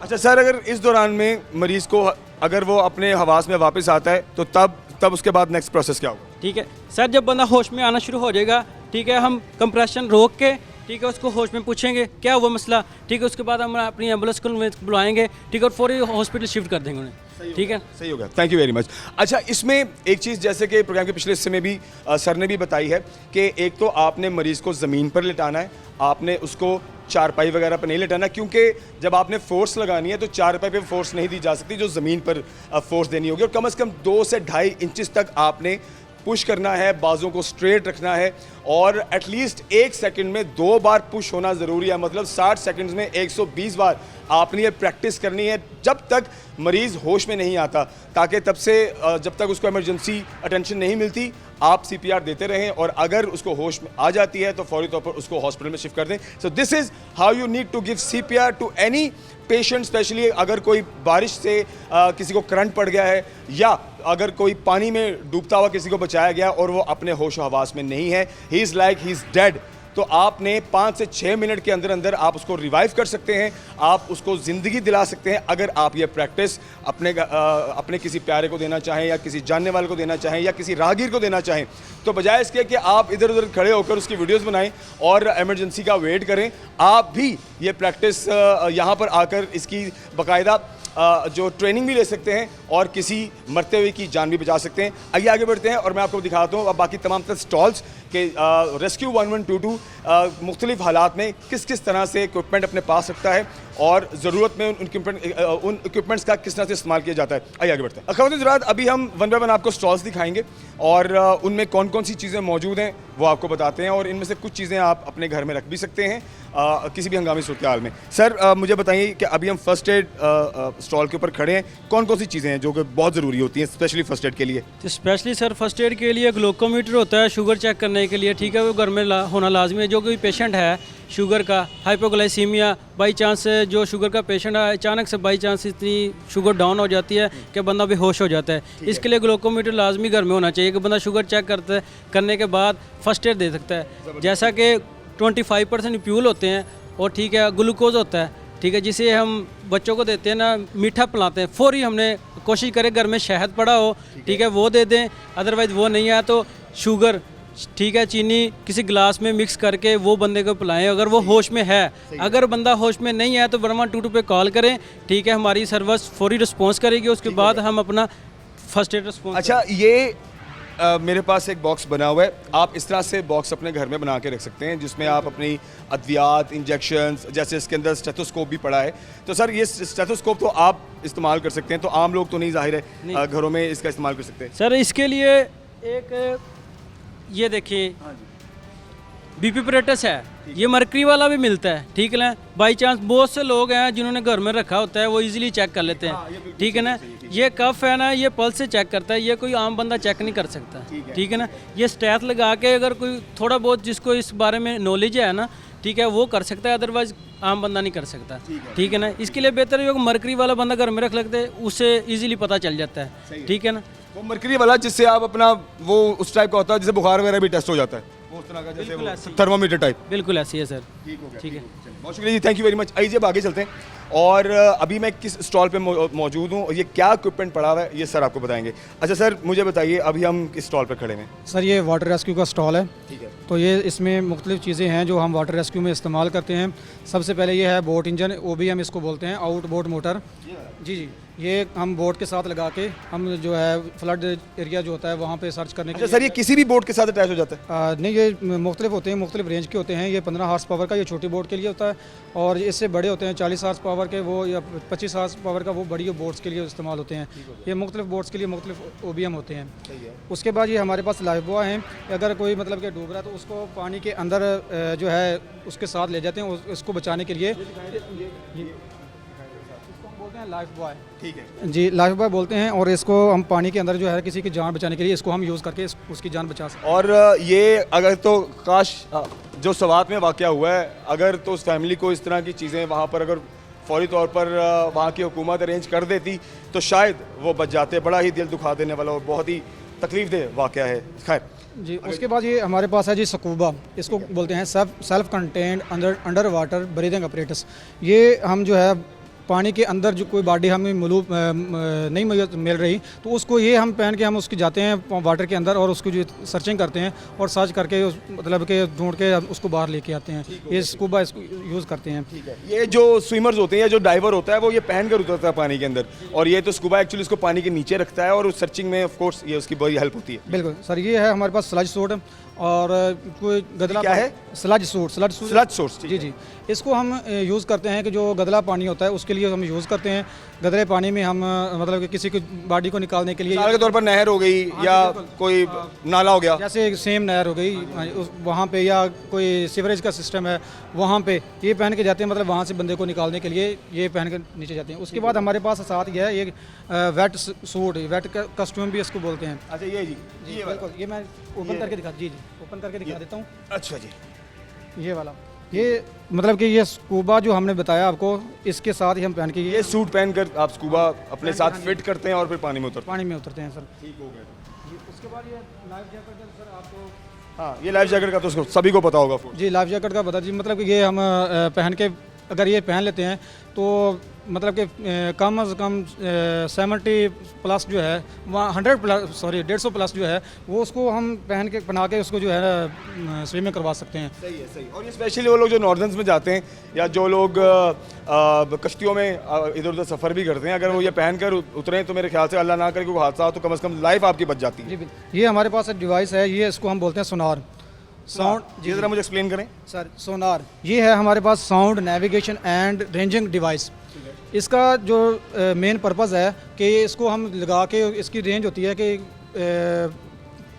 अच्छा सर, अगर इस दौरान में मरीज़ को अगर वो अपने हवास में वापस आता है तो तब उसके बाद नेक्स्ट प्रोसेस क्या होगा? ठीक है सर, जब बंदा होश में आना शुरू हो जाएगा, ठीक है, हम कंप्रेशन रोक के, ठीक है, उसको होश में पूछेंगे क्या हुआ मसला, ठीक है, उसके बाद हम अपनी एम्बुलेंस को बुलाएंगे, ठीक है, और फौरी हॉस्पिटल शिफ्ट कर देंगे उन्हें। ठीक है, सही हो गया, थैंक यू वेरी मच। अच्छा, इसमें एक चीज़ जैसे कि प्रोग्राम के पिछले हिस्से में भी सर ने भी बताई है कि एक तो आपने मरीज़ को ज़मीन पर लिटाना है, आपने उसको चारपाई वगैरह पर नहीं लिटाना, क्योंकि जब आपने फोर्स लगानी है तो चारपाई पे फोर्स नहीं दी जा सकती, जो ज़मीन पर फोर्स देनी होगी, और कम से कम 2 से 2.5 इंचेस तक आपने पुश करना है, बाजों को स्ट्रेट रखना है, और एटलीस्ट 1 सेकंड में 2 बार पुश होना ज़रूरी है। मतलब 60 सेकंड्स में 120 बार आपने ये प्रैक्टिस करनी है जब तक मरीज़ होश में नहीं आता, ताकि तब से जब तक उसको इमरजेंसी अटेंशन नहीं मिलती आप CPR देते रहें, और अगर उसको होश में आ जाती है तो फौरी तौर पर उसको हॉस्पिटल में शिफ्ट कर दें। So this is how you need to give CPR to any patient, specially अगर कोई बारिश से किसी को करंट पड़ गया है, या अगर कोई पानी में डूबता हुआ किसी को बचाया गया और वो अपने होश व हवास में नहीं है, he is like he is dead, तो आपने 5 से 6 मिनट के अंदर अंदर आप उसको रिवाइव कर सकते हैं, आप उसको ज़िंदगी दिला सकते हैं। अगर आप ये प्रैक्टिस अपने किसी प्यारे को देना चाहें, या किसी जानने वाले को देना चाहें, या किसी राहगीर को देना चाहें, तो बजाय इसके कि आप इधर उधर खड़े होकर उसकी वीडियोस बनाएं और इमरजेंसी का वेट करें, आप भी ये प्रैक्टिस यहाँ पर आकर इसकी बाकायदा जो ट्रेनिंग भी ले सकते हैं और किसी मरते हुए की जान भी बचा सकते हैं। आइए आगे बढ़ते हैं और मैं आपको दिखाता हूँ अब बाकी तमाम तरह स्टॉल्स के रेस्क्यू 1122 मुख्तलिफ हालात में किस किस तरह से इक्विपमेंट अपने पास रखता है और ज़रूरत में उन इक्विपमेंट्स का किस तरह से इस्तेमाल किया जाता है। आइए आगे बढ़ते हैं। ख़वातीन हज़रात, अभी हम 1 बाय 1 आपको स्टॉल्स दिखाएंगे और उनमें कौन कौन सी चीज़ें मौजूद हैं वो आपको बताते हैं, और इनमें से कुछ चीज़ें आप अपने घर में रख भी सकते हैं किसी भी हंगामी सूरत हाल में। सर मुझे बताइए कि अभी हम फर्स्ट एड स्टॉल के ऊपर खड़े हैं, कौन कौन सी चीज़ें हैं जो कि बहुत ज़रूरी होती हैं स्पेशली फर्स्ट एड के लिए? तो स्पेशली सर फर्स्ट एड के लिए ग्लूकोमीटर होता है शुगर चेक करने के लिए, ठीक है, वो घर में होना लाजमी है। जो कोई पेशेंट है शुगर का, हाइपोग्लाइसीमिया, बाई चांस जो शुगर का पेशेंट है अचानक से बाई चांस इतनी शुगर डाउन हो जाती है कि बंदा बेहोश हो जाता है, इसके लिए ग्लूकोमीटर लाजमी घर में होना चाहिए कि बंदा शुगर चेक करने के बाद फर्स्ट एड दे सकता है। जैसा कि 25% प्यूल होते हैं और ठीक है ग्लूकोज होता है, ठीक है, जिसे हम बच्चों को देते हैं ना, मीठा पिलाते हैं, फौरी हमने कोशिश करें घर में शहद पड़ा हो, ठीक है, वो दे दें, अदरवाइज़ वो नहीं आया तो शुगर ठीक है, चीनी किसी गिलास में मिक्स करके वो बंदे को पिलाएं अगर वो होश में है। अगर बंदा होश में नहीं है तो 112 पे कॉल करें, ठीक है, हमारी सर्विस फौरी रिस्पॉन्स करेगी, उसके बाद हम अपना फर्स्ट एड रिस्पॉन्स। अच्छा, ये मेरे पास एक बॉक्स बना हुआ है, आप इस तरह से बॉक्स अपने घर में बना के रख सकते हैं जिसमें आप अपनी अद्वियात, इंजेक्शंस, जैसे इसके अंदर स्टेथोस्कोप भी पड़ा है। तो सर ये स्टेथोस्कोप तो आप इस्तेमाल कर सकते हैं, तो आम लोग तो नहीं, जाहिर है घरों में इसका इस्तेमाल कर सकते हैं। सर इसके लिए एक ये देखिए बीपी प्रेटस है, ये मरकरी वाला भी मिलता है, ठीक है ना। बाई चांस बहुत से लोग हैं जिन्होंने घर में रखा होता है, वो इजीली चेक कर लेते हैं, ठीक है ना। ये कफ है ना, ये पल्स से चेक करता है, ये कोई आम बंदा चेक नहीं कर सकता, ठीक है ना। ये स्टैथ लगा के अगर कोई थोड़ा बहुत जिसको इस बारे में नॉलेज है ना, ठीक है, वो कर सकता है, अदरवाइज आम बंदा नहीं कर सकता, ठीक है ना। इसके लिए बेहतर है मरकरी वाला बंदा घर में रख लेते हैं, उससे इजीली पता चल जाता है, ठीक है ना। वो मरकरी वाला जिससे आप अपना वो उस टाइप का होता है जिससे बुखार वगैरह भी टेस्ट हो जाता है, वो उस तरह का जैसे वो थर्मामीटर टाइप। बिल्कुल ऐसी है सर। ठीक हो गया, ठीक है, बहुत शुक्रिया जी, थैंक यू वेरी मच। आइए अब आगे चलते हैं, और अभी मैं किस स्टॉल पे मौजूद हूँ और ये क्या इक्विपमेंट पड़ा हुआ है ये सर आपको बताएंगे। अच्छा सर, मुझे बताइए अभी हम किस स्टॉल पर खड़े हैं? सर ये वाटर रेस्क्यू का स्टॉल है, ठीक है। तो ये इसमें मुख्तलिफ चीज़ें हैं जो हम वाटर रेस्क्यू में इस्तेमाल करते हैं। सबसे पहले ये है बोट इंजन, OB हम इसको बोलते हैं, आउट बोट मोटर। जी, ये हम बोट के साथ लगा के हम जो है फ्लड एरिया जो होता है वहाँ पे सर्च करने के अच्छा सर, ये किसी भी बोट के साथ अटैच हो जाता है? नहीं, ये मुख्तलिफ होते हैं, मुख्तलिफ रेंज के होते हैं। ये 15 हार्स पावर का ये छोटी बोट के लिए होता है, और इससे बड़े होते हैं 40 हार्स पावर के वो, या 25 हार्स पावर का वो बड़ी बोट्स के लिए इस्तेमाल होते हैं। ये मुख्तलिफ बोट्स के लिए मुख्तलिफ OBM होते हैं। उसके बाद ये हमारे पास लाइफ बॉय हैं, अगर कोई मतलब कि डूब रहा है तो उसको पानी के अंदर जो है उसके साथ ले जाते हैं, उसको बचाने के लिए बोलते हैं लाइफ बॉय। ठीक है जी, लाइफ बॉय बोलते हैं, और इसको हम पानी के अंदर जो है किसी की जान बचाने के लिए इसको हम यूज़ करके उसकी जान बचा सकते हैं। और ये अगर तो काश जो सवात में वाक़या हुआ है, अगर तो उस फैमिली को इस तरह की चीज़ें वहाँ पर अगर फौरी तौर पर वहाँ की हुकूमत अरेंज कर देती तो शायद वो बच जाते। बड़ा ही दिल दुखा देने वाला और बहुत ही तकलीफ दे वाक़या है। खैर जी, उसके बाद ये हमारे पास है जी स्कूबा, इसको बोलते हैं self contained under water breathing apparatus. ये हम जो है पानी के अंदर जो कोई बॉडी हमें नहीं मिल रही तो उसको ये हम पहन के हम उसकी जाते हैं वाटर के अंदर और उसको जो सर्चिंग करते हैं और सर्च करके मतलब कि ढूंढ के उसको बाहर लेके आते हैं। ये स्कूबा इसको यूज़ करते हैं। ये जो स्विमर्स होते हैं या जो डाइवर होता है वो ये पहन कर उतरता है पानी के अंदर, और ये तो स्कूबा एक्चुअली इसको पानी के नीचे रखता है और उस सर्चिंग में ऑफ कोर्स ये उसकी बड़ी हेल्प होती है। बिल्कुल सर, ये है हमारे पास स्लज सूट, और कोई गदला क्या है? Sludge suit. स्लज सूट, जी जी, इसको हम यूज़ करते हैं कि जो गदला पानी होता है उसके लिए हम यूज़ करते हैं। गदले पानी में हम मतलब कि किसी की बॉडी को निकालने के लिए, मिसाल के तौर पर नहर हो गई या कोई नाला हो गया, जैसे सेम नहर हो गई वहाँ पे, या कोई सीवरेज का सिस्टम है वहाँ पे ये पहन के जाते हैं, मतलब वहाँ से बंदे को निकालने के लिए ये पहन के नीचे जाते हैं। उसके बाद हमारे पास साथ ये है एक वेट सूट, वेट कस्ट्यूम भी इसको बोलते हैं। अच्छा ये जी, जी बिल्कुल, ये मैं ओपन करके दिखा, जी ओपन करके दिखा देता हूँ। अच्छा जी, ये वाला, ये मतलब कि ये स्कूबा जो हमने बताया आपको, इसके साथ ही हम पहन के ये सूट पहनकर आप स्कूबा अपने साथ फिट करते हैं और फिर पानी में उतरते हैं सर। ठीक हो गया। उसके बाद ये लाइफ जैकेट सर आपको, हाँ, ये लाइफ जैकेट का तो सभी को पता होगा। जी लाइफ जैकेट का बता जी, मतलब कि ये हम पहन के अगर ये पहन लेते हैं तो मतलब कि कम से कम 70 प्लस जो है वहाँ 150 प्लस जो है वो उसको हम पहन के बना के उसको जो है ना स्विमिंग करवा सकते हैं। सही है, सही। और ये स्पेशली वो लोग जो नॉर्दर्न्स में जाते हैं या जो लोग कश्तियों में इधर उधर सफ़र भी करते हैं, अगर वो ये पहन कर उतरें तो मेरे ख्याल से अल्लाह ना करे कोई हादसा हो तो कम से कम लाइफ आपकी बच जाती है। जी, ये हमारे पास एक डिवाइस है, ये इसको हम बोलते हैं सोनार। साउंड जी ज़रा मुझे एक्सप्लेन करें सर। सोनार ये है हमारे पास sound navigation and ranging device. इसका जो मेन पर्पज़ है कि इसको हम लगा के, इसकी रेंज होती है कि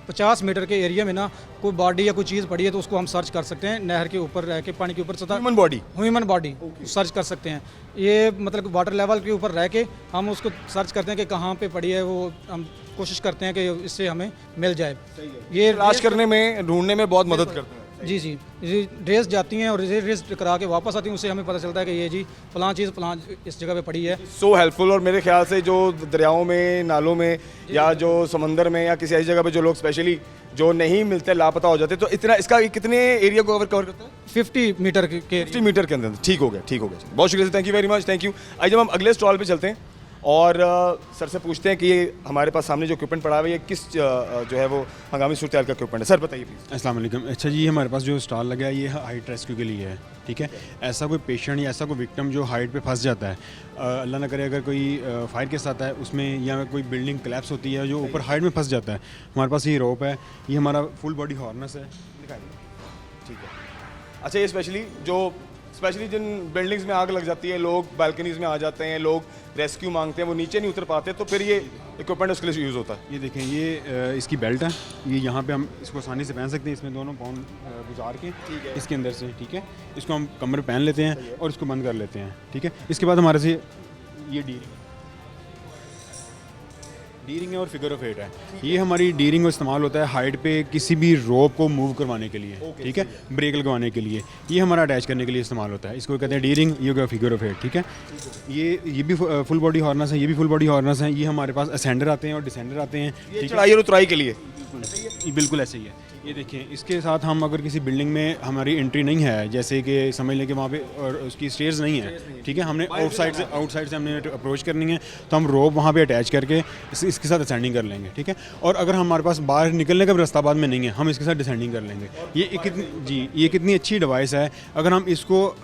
50 मीटर के एरिया में ना कोई बॉडी या कोई चीज़ पड़ी है तो उसको हम सर्च कर सकते हैं नहर के ऊपर रह के, पानी के ऊपर सतह ह्यूमन बॉडी सर्च कर सकते हैं। ये मतलब वाटर लेवल के ऊपर रह के हम उसको सर्च करते हैं कि कहाँ पे पड़ी है, वो हम कोशिश करते हैं कि इससे हमें मिल जाए। ये तलाश करने में, ढूंढने में बहुत मदद करते हैं। जी जी, रेस जाती हैं और रेस करा के वापस आती हैं, उससे हमें पता चलता है कि ये जी फलां चीज़ फलां इस जगह पे पड़ी है। So helpful. और मेरे ख्याल से जो दरियाओं में, नालों में या जो समंदर में या किसी ऐसी जगह पे जो लोग स्पेशली जो नहीं मिलते, लापता हो जाते, तो इतना इसका कितने एरिया को कवर करता है? 50 मीटर के 50 मीटर के अंदर। ठीक हो गया, ठीक हो गया। बहुत शुक्रिया, thank you very much, thank you. आज जब हम अगले स्टॉल पे चलते हैं, और सर से पूछते हैं कि ये हमारे पास सामने जो इक्विपमेंट पड़ा हुआ है ये किस जो है वो हंगामी सूरत हाल का इक्विपमेंट है। सर बताइए प्लीज़। अस्सलाम वालेकुम। अच्छा जी, हमारे पास जो स्टॉल लगा है ये हाइट रेस्क्यू के लिए है, ठीक है। ऐसा कोई पेशेंट या ऐसा कोई विक्टिम जो हाइट पे फंस जाता है, अल्लाह ना करे अगर कोई फायर केस आता है उसमें, या कोई बिल्डिंग कोलैप्स होती है जो ऊपर हाइट में फंस जाता है, हमारे पास ये रोप है, ये हमारा फुल बॉडी हार्नेस है। ठीक है। अच्छा, ये स्पेशली जिन बिल्डिंग्स में आग लग जाती है, लोग बालकनीज में आ जाते हैं, लोग रेस्क्यू मांगते हैं, वो नीचे नहीं उतर पाते, तो फिर ये इक्विपमेंट उसके लिए यूज़ होता है। ये देखें, ये इसकी बेल्ट है, ये यहाँ पे हम इसको आसानी से पहन सकते हैं, इसमें दोनों पाउंड गुजार के इसके अंदर से, ठीक है। इसको हम कमर पहन लेते हैं और इसको बंद कर लेते हैं, ठीक है। इसके बाद हमारे से ये डी रिंग है और फिगर ऑफ 8 है। ये हमारी डी रिंग इस्तेमाल होता है हाइट पे किसी भी रोप को मूव करवाने के लिए, ठीक है, ब्रेक लगवाने के लिए। ये हमारा अटैच करने के लिए इस्तेमाल होता है, इसको कहते हैं डी रिंग, ये हो गया फिगर ऑफ 8, ठीक है। ये भी फुल बॉडी हार्नेस है, ये भी फुल बॉडी हार्नेस है। ये हमारे पास असेंडर आते हैं और डिसेंडर आते हैं, ये चढ़ाई और उतराई के लिए बिल्कुल ऐसे ही है। ये देखिए, इसके साथ हम अगर किसी बिल्डिंग में हमारी एंट्री नहीं है, जैसे कि समझ लें कि वहाँ पे और उसकी स्टेयर्स नहीं है, ठीक है, हमने आउटसाइड से हमने अप्रोच करनी है, तो हम रोप वहाँ पे अटैच करके इसके साथ असेंडिंग कर लेंगे, ठीक है। और अगर हमारे पास बाहर निकलने का भी रास्ता बाद में नहीं है, हम इसके साथ डिसेंडिंग कर लेंगे। ये कितनी अच्छी डिवाइस है। अगर हम इसको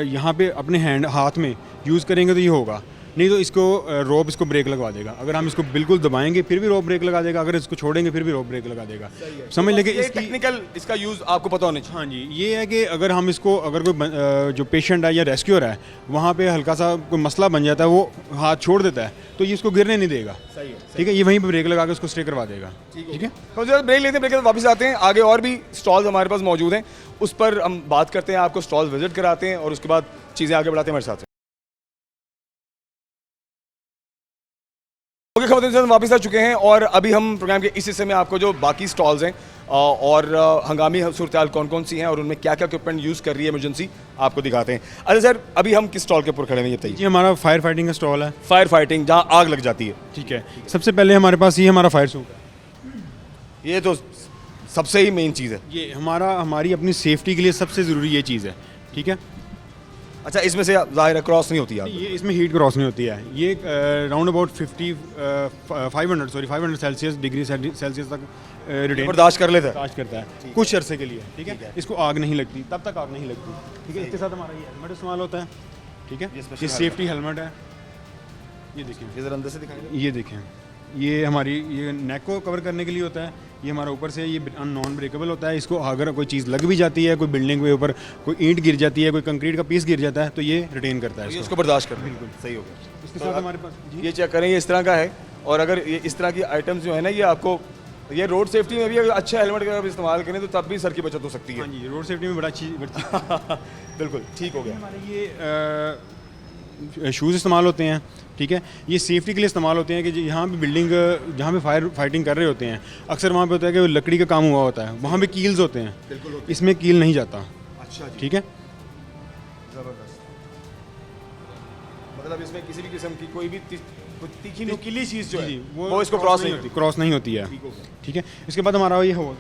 यहाँ पे अपने हाथ में यूज़ करेंगे तो ये होगा, नहीं तो इसको रोप इसको ब्रेक लगवा देगा। अगर हम इसको बिल्कुल दबाएंगे फिर भी रोप ब्रेक लगा देगा, अगर इसको छोड़ेंगे फिर भी रोप ब्रेक लगा देगा। समझ लेंगे इसकी टेक्निकल इसका यूज़ आपको पता होना चाहिए। हाँ जी, ये है कि अगर हम इसको, अगर कोई जो पेशेंट है या रेस्क्यूअर है वहाँ पे हल्का सा कोई मसला बन जाता है, वो हाथ छोड़ देता है, तो ये इसको गिरने नहीं देगा, ठीक है। ये वहीं पर ब्रेक लगा के उसको स्टे करवा देगा, ठीक है। तो जब ब्रेक लेते हैं, ब्रेक के बाद वापस आते हैं, आगे और भी स्टॉल्स हमारे पास मौजूद हैं, उस पर हम बात करते हैं, आपको स्टॉल्स विजिट कराते हैं और उसके बाद चीज़ें आगे बढ़ाते हैं हमारे साथ। ओके, खबरदार हम वापस आ चुके हैं और अभी हम प्रोग्राम के इस हिस्से में आपको जो बाकी स्टॉल्स हैं और हंगामी सूरत हाल कौन कौन सी हैं और उनमें क्या क्या इक्विपमेंट यूज़ कर रही है इमरजेंसी, आपको दिखाते हैं। अच्छा सर, अभी हम किस स्टॉल के ऊपर खड़े हैं ये बताइए। ये हमारा फायर फाइटिंग का स्टॉल है। फायर फाइटिंग, जहाँ आग लग जाती है, ठीक है। सबसे पहले हमारे पास ये हमारा फायर सूट है, ये तो सबसे ही मेन चीज़ है। ये हमारी अपनी सेफ्टी के लिए सबसे ज़रूरी ये चीज़ है, ठीक है। अच्छा, इसमें से ज़ाहिर है क्रॉस नहीं होती आग। ये इसमें हीट क्रॉस नहीं होती है। ये round about 500 Celsius degree Celsius तक रिटेन बर्दाश्त कर लेता है, बर्दाश्त करता है कुछ अरसे के लिए, ठीक है। इसको आग नहीं लगती, तब तक आग नहीं लगती, ठीक है। इसके साथ हमारा ये हेलमेट इस्तेमाल होता है, ठीक है। ये सेफ्टी हेलमेट है, ये देखिए, ये ज़रा अंदर से दिखाएंगे। ये देखें, ये हमारी ये नेक को कवर करने के लिए होता है। ये हमारा ऊपर से ये नॉन ब्रेकेबल होता है। इसको अगर कोई चीज़ लग भी जाती है, कोई बिल्डिंग के ऊपर कोई ईंट गिर जाती है, कोई कंक्रीट का पीस गिर जाता है, तो ये रिटेन करता है इसको बर्दाश्त कर, बिल्कुल सही हो गया। इसके साथ हमारे पास ये चेक करें, ये इस तरह का है। और अगर ये इस तरह की आइटम्स जो है ना, ये आपको ये रोड सेफ्टी में भी अगर अच्छा हेलमेट का इस्तेमाल करें तो तब भी सर की बचत हो सकती है। हाँ जी, रोड सेफ्टी में बड़ा अच्छी बिल्कुल ठीक हो गया। हमारे ये शूज़ इस्तेमाल होते हैं, ठीक है। ये सेफ्टी के लिए इस्तेमाल होते हैं कि यहाँ पे बिल्डिंग, जहाँ पे फायर फाइटिंग कर रहे होते हैं, अक्सर वहाँ पे होता है कि लकड़ी का काम हुआ होता है, वहाँ पे कील्स होते हैं, इसमें कील नहीं जाता। अच्छा, ठीक है। ज़बरदस्त, मतलब इसमें किसी भी किस्म की कोई भी तीखी नुकीली चीज़ जो है वो इसको क्रॉस नहीं होती है, ठीक है। इसके बाद हमारा ये होगा,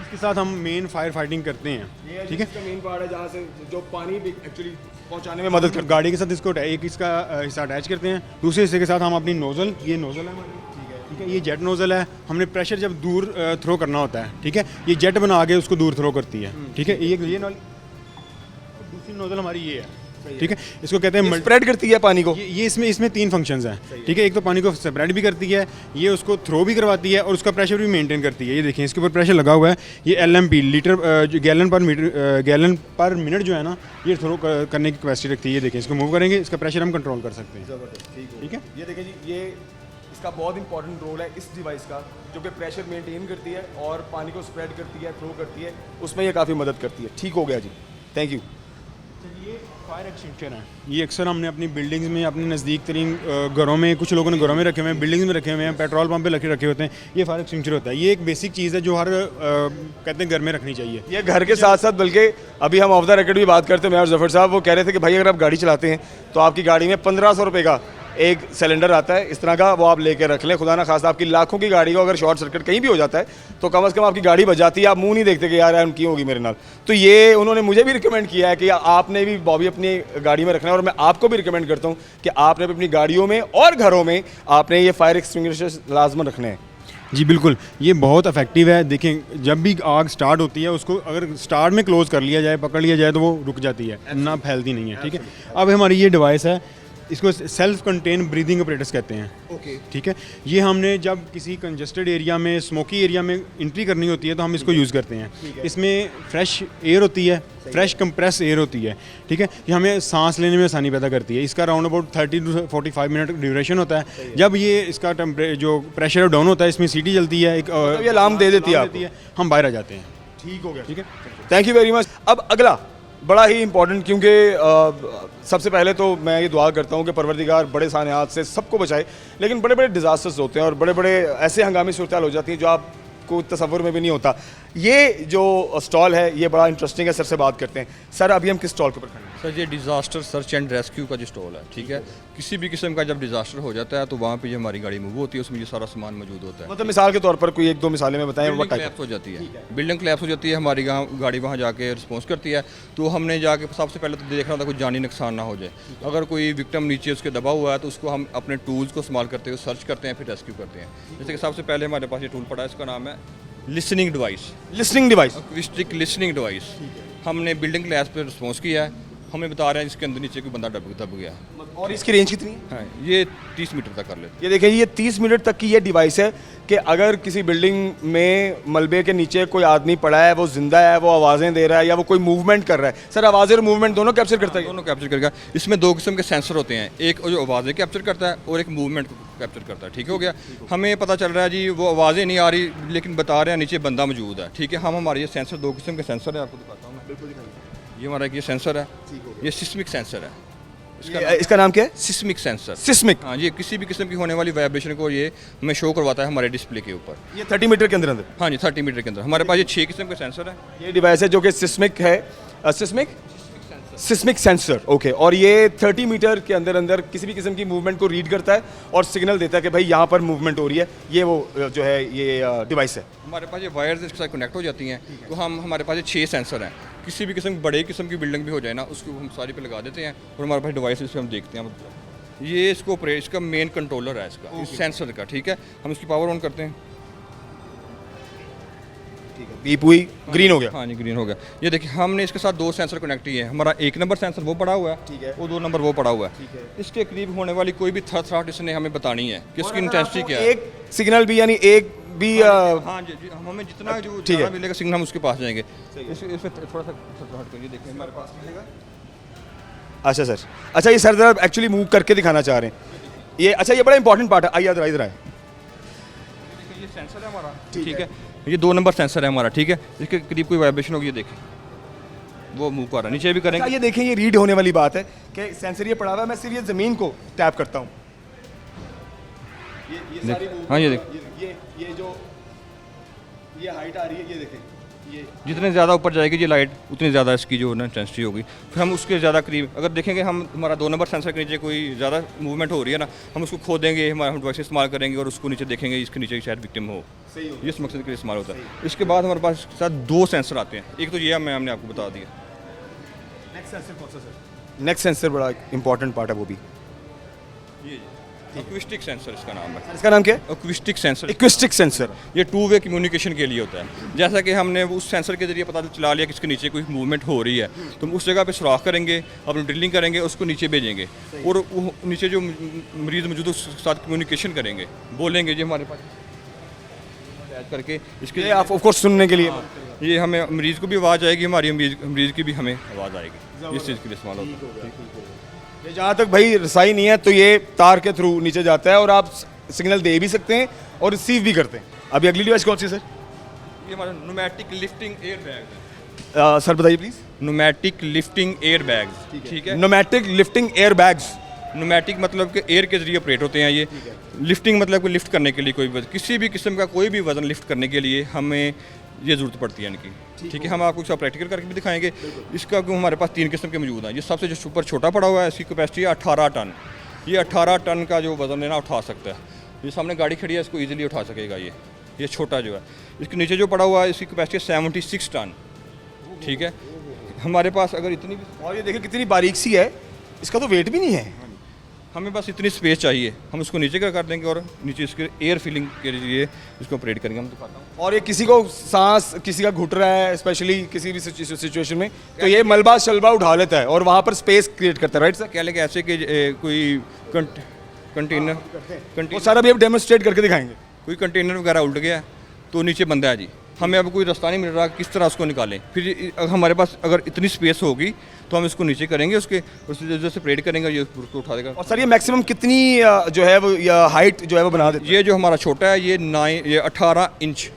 इसके साथ हम मेन फायर फाइटिंग करते हैं, ठीक है। मेन पार्ट है जहाँ से जो पानी एक्चुअली पहुँचाने में मदद करता है। गाड़ी के साथ इसको एक इसका हिस्सा अटैच करते हैं, दूसरे हिस्से के साथ हम अपनी नोज़ल, ये नोज़ल है हमारी, ठीक है, ये जेट नोज़ल है। हमने प्रेशर जब दूर थ्रो करना होता है, ठीक है, ये जेट बना के उसको दूर थ्रो करती है, ठीक है। ये दूसरी नोज़ल हमारी ये है, ठीक है। इसको कहते हैं स्प्रेड करती है पानी को। ये इसमें 3 फंक्शंस हैं, ठीक है। एक तो पानी को स्प्रेड भी करती है, ये उसको थ्रो भी करवाती है और उसका प्रेशर भी मेंटेन करती है। ये देखिए, इसके ऊपर प्रेशर लगा हुआ है, ये LMP लीटर गैलन पर मिनट जो है ना, ये थ्रो करने की कैपेसिटी रखती है। ये देखिए, इसको मूव करेंगे, इसका प्रेशर हम कंट्रोल कर सकते हैं, ठीक है। ये देखिए जी, ये इसका बहुत इंपॉर्टेंट रोल है इस डिवाइस का, जो कि प्रेशर मेंटेन करती है और पानी को स्प्रेड करती है, थ्रो करती है, उसमें ये काफ़ी मदद करती है। ठीक हो गया जी, थैंक यू। ये फायर एक्सटिंग्विशर है, ये अक्सर हमने अपनी बिल्डिंग्स में, अपने नज़दीक तरीन घरों में, कुछ लोगों ने घरों में रखे हुए हैं, बिल्डिंग्स में रखे हुए हैं, पेट्रोल पंप पे रखे होते हैं। ये फायर एक्सटिंग्विशर होता है। ये एक बेसिक चीज़ है जो हर कहते हैं घर में रखनी चाहिए। ये घर के साथ साथ, बल्कि अभी हम ऑफ द रिकॉर्ड भी बात करते हैं, मैं और जफर साहब वो कह रहे थे कि भाई अगर आप गाड़ी चलाते हैं तो आपकी गाड़ी में 1500 रुपये का एक सिलेंडर आता है इस तरह का, वो आप लेके रख लें। खुदा ना खास्ता आपकी लाखों की गाड़ी को अगर शॉर्ट सर्किट कहीं भी हो जाता है तो कम से कम आपकी गाड़ी बच जाती है, आप मुंह नहीं देखते कि यार उनकी होगी मेरे नाल। तो ये उन्होंने मुझे भी रिकमेंड किया है कि आपने भी बॉबी अपनी गाड़ी में रखना है, और मैं आपको भी रिकमेंड करता हूँ कि आपने भी अपनी गाड़ियों में और घरों में आपने ये फायर एक्सटिंग्विशर्स लाजमन रखने हैं। जी बिल्कुल, ये बहुत इफेक्टिव है। देखें, जब भी आग स्टार्ट होती है उसको अगर स्टार्ट में क्लोज कर लिया जाए, पकड़ लिया जाए, तो वो रुक जाती है, ना फैलती नहीं है। ठीक है, अब हमारी ये डिवाइस है, इसको सेल्फ कंटेन ब्रीदिंग ऑपरेटर्स कहते हैं। ओके, ठीक है, ये हमने जब किसी कंजस्टेड एरिया में, स्मोकी एरिया में एंट्री करनी होती है तो हम इसको यूज़ करते हैं। इसमें फ्रेश एयर होती है, फ्रेश कंप्रेस एयर होती है। ठीक है, ये हमें सांस लेने में आसानी पैदा करती है। इसका round about 30 to 45 minute duration होता है। जब ये इसका जो प्रेशर डाउन होता है, इसमें सीटी जलती है, एक ये अलार्म दे देती है आपको। हम बाहर आ जाते हैं। ठीक हो गया। ठीक है, थैंक यू वेरी मच। अब अगला बड़ा ही इंपॉर्टेंट, क्योंकि सबसे पहले तो मैं ये दुआ करता हूँ कि परवरदिगार बड़े सानियात से सबको बचाए, लेकिन बड़े बड़े डिज़ास्टर्स होते हैं और बड़े बड़े ऐसे हंगामी सूरत हो जाती हैं जो आपको तसव्वुर में भी नहीं होता। ये जो स्टॉल है ये बड़ा इंटरेस्टिंग है, सर से बात करते हैं। सर अभी हम किस स्टॉल के ऊपर खड़े हैं? सर ये डिज़ास्टर सर्च एंड रेस्क्यू का जो स्टॉल है, ठीक है, किसी भी किस्म का जब डिज़ास्टर हो जाता है तो वहाँ पे ये हमारी गाड़ी मूव होती है, उसमें ये सारा सामान मौजूद होता है। मतलब मिसाल के तौर पर कोई एक दो मिसालें में बताएं। बिल्डिंग कोलैप्स हो जाती है, बिल्डिंग कोलैप्स हो जाती है, हमारी गाड़ी वहाँ जाके रिस्पॉन्स करती है। तो हमने जाके सबसे पहले तो देखना था कोई जानी नुकसान ना हो जाए। अगर कोई विक्टिम नीचे उसके दबा हुआ है तो उसको हम अपने टूल्स को इस्तेमाल करते हुए सर्च करते हैं, फिर रेस्क्यू करते हैं। जैसे कि सबसे पहले हमारे पास ये टूल पड़ा है, इसका नाम है listening device. Listening device, acoustic listening device. हमने बिल्डिंग क्लास पे रिस्पॉन्स किया है, हमें बता रहे हैं इसके अंदर नीचे कोई बंदा दब गया। और इसकी रेंज कितनी है? हाँ, ये 30 मीटर तक कर लेते हैं। ये देखें, ये 30 मिनट तक की ये डिवाइस है कि अगर किसी बिल्डिंग में मलबे के नीचे कोई आदमी पड़ा है, वो जिंदा है, वो आवाज़ें दे रहा है या वो कोई मूवमेंट कर रहा है। सर आवाज़ें और मूवमेंट दोनों कैप्चर करता है? दोनों कैप्चर करेगा। इसमें दो किस्म के सेंसर होते हैं, एक जो आवाज़ें कैप्चर करता है और एक मूवमेंट को कैप्चर करता है। ठीक हो गया, हमें पता चल रहा है जी वो आवाज़ें नहीं आ रही लेकिन बता रहे हैं नीचे बंदा मौजूद है। ठीक है, हम हमारे ये सेंसर दो किस्म के सेंसर है, आपको दिखाता हूँ मैं। ये हमारा ये सेंसर है, ये सिस्मिक सेंसर है। इसका नाम क्या है? Seismic sensor. सिस्मिक। हाँ, ये किसी भी किस्म की होने वाली वाइब्रेशन को ये हमें शो करवाता है हमारे डिस्प्ले के ऊपर। ये 30 मीटर के अंदर हाँ जी, 30 मीटर के अंदर हमारे पास ये 6 किस्म के सेंसर है। ये डिवाइस है जो कि सिस्मिक है। Seismic sensor, okay. और ये 30 मीटर के अंदर किसी भी किस्म की मूवमेंट को रीड करता है और सिग्नल देता है कि भाई यहाँ पर मूवमेंट हो रही है। ये वो जो है ये डिवाइस है। हमारे पास ये वायर्स इसके साथ कनेक्ट हो जाती हैं, तो हमारे पास ये 6 सेंसर हैं। किसी भी किस्म बड़े किस्म की बिल्डिंग भी हो जाए ना, उसको हम सारी पे लगा देते हैं और हमारे पास डिवाइस पे हम देखते हैं। ये इसको ऑपरेट, इसका मेन कंट्रोलर है इसका, इस सेंसर का। ठीक है, हम इसकी पावर ऑन करते हैं, बीप हुई, ग्रीन हो गया। हाँ जी, ग्रीन हो गया। ये देखिए, हमने इसके साथ 2 सेंसर कनेक्ट किए हैं। हमारा 1 नंबर सेंसर वो पड़ा हुआ है, ठीक है, वो 2 नंबर वो पड़ा हुआ है। इसके करीब होने वाली कोई भी थ्रेट इसने हमें बतानी है कि उसकी इंटेंसिटी क्या है। एक सिग्नल भी यानी एक भी हाँ जी, हमें जितना जो ठीक है मिलेगा सिग्नल हम उसके पास जाएंगे। इसमें थोड़ा सा हट कर ये देखिए हमारे पास मिलेगा। अच्छा सर, अच्छा ये सर जरा एक्चुअली मूव करके दिखाना चाह रहे हैं ये। अच्छा ये बड़ा इंपॉर्टेंट पार्ट है। आइए इधर आए। ये सेंसर है हमारा, ठीक है, ये 2 नंबर सेंसर है हमारा। ठीक है, इसके करीब कोई वाइब्रेशन होगी, ये देखें वो मूव कर रहा है, नीचे भी करेंगे। अच्छा ये देखें, ये रीड होने वाली बात है कि सेंसर ये पड़ा हुआ है, मैं सिर्फ ये ज़मीन को टैप करता हूँ। ये सारी हाँ, ये देख, ये जो ये हाइट आ रही है, ये देखें, ये जितने ज़्यादा ऊपर जाएगी ये लाइट उतनी ज़्यादा इसकी जो ना इंटेंसिटी होगी। फिर हम उसके ज़्यादा करीब अगर देखेंगे, हम हमारा 2 नंबर सेंसर के नीचे कोई ज़्यादा मूवमेंट हो रही है ना, हम उसको खोदेंगे, हम डिवाइस इस्तेमाल करेंगे और उसको नीचे देखेंगे इसके नीचे शायद विक्टिम हो। ये इस मकसद के लिए इस्तेमाल होता है। इसके बाद हमारे पास इसके साथ 2 सेंसर आते हैं। एक तो ये हमने आपको बता दिया। नेक्स्ट सेंसर बड़ा इंपॉर्टेंट पार्ट है वो भी। ये एक्विस्टिक सेंसर इसका नाम है। इसका नाम क्या है? एक्विस्टिक सेंसर। एक्विस्टिक सेंसर। ये 2 वे कम्युनिकेशन के लिए होता है। जैसा कि हमने उस सेंसर के जरिए पता चला लिया कि इसके नीचे कोई मूवमेंट हो रही है, तो हम उस जगह पे सुराख करेंगे, अपनी ड्रिलिंग करेंगे, उसको नीचे भेजेंगे और वो नीचे जो मरीज़ मौजूद है उसके साथ कम्युनिकेशन करेंगे, बोलेंगे जी हमारे पास करके इसके आप ऑफ कोर्स सुनने के लिए। ये हमें मरीज़ को भी आवाज़ आएगी, हमारी मरीज़ की भी हमें आवाज़ आएगी। इस चीज़ के लिए इस्तेमाल होता है। ये जहाँ तक भाई रसाई नहीं है तो ये तार के थ्रू नीचे जाता है और आप सिग्नल दे भी सकते हैं और रिसीव भी करते हैं। अभी अगली डिवाइस कौन सी सर? ये हमारा न्यूमेटिक लिफ्टिंग एयर बैग है। सर बताइए please. Pneumatic lifting air bags, ठीक है। Pneumatic lifting air bags. Pneumatic मतलब कि एयर के जरिए ऑपरेट होते हैं ये। लिफ्टिंग मतलब कि लिफ्ट करने के लिए कोई किसी भी किस्म का कोई भी वज़न लिफ्ट करने के लिए हमें ये ज़रूरत पड़ती है इनकी। ठीक है, हम आपको इसका प्रैक्टिकल करके भी दिखाएंगे। इसका हमारे पास 3 किस्म के मौजूद हैं। ये सबसे जो सुपर छोटा पड़ा हुआ है, इसकी कैपेसिटी है 18 टन। ये 18 टन का जो वज़न है ना उठा सकता है। ये सामने गाड़ी खड़ी है, इसको ईजिली उठा सकेगा ये छोटा जो है। इसके नीचे जो पड़ा हुआ है इसकी कैपेसिटी 76 टन, ठीक है। हमारे पास अगर इतनी भी, और ये देखिए कितनी बारीक सी है, इसका तो वेट भी नहीं है। हमें बस इतनी स्पेस चाहिए, हम उसको नीचे का कर देंगे और नीचे इसके एयर फिलिंग के लिए इसको ऑपरेट करेंगे। हम दिखाता हूँ। और ये किसी को सांस किसी का घुट रहा है, स्पेशली किसी भी सिचुएशन में, तो ये मलबा शलबा उठा लेता है और वहाँ पर स्पेस क्रिएट करता है, राइट सर? क्या लेके ऐसे कि कोई कंटेनर वो सारा भी अब डेमोन्स्ट्रेट करके दिखाएंगे। कोई कंटेनर वगैरह उल्ट गया तो नीचे बंदा है जी, हमें अब कोई रास्ता नहीं मिल रहा किस तरह उसको निकालें। फिर हमारे पास अगर इतनी स्पेस होगी तो हम इसको नीचे करेंगे, उसके जैसे प्रेड करेंगे, ये उसको उठा देगा। और सर ये मैक्सिमम कितनी जो है वो हाइट जो है वो बना देते ये जो हमारा छोटा है ये 18 इंच,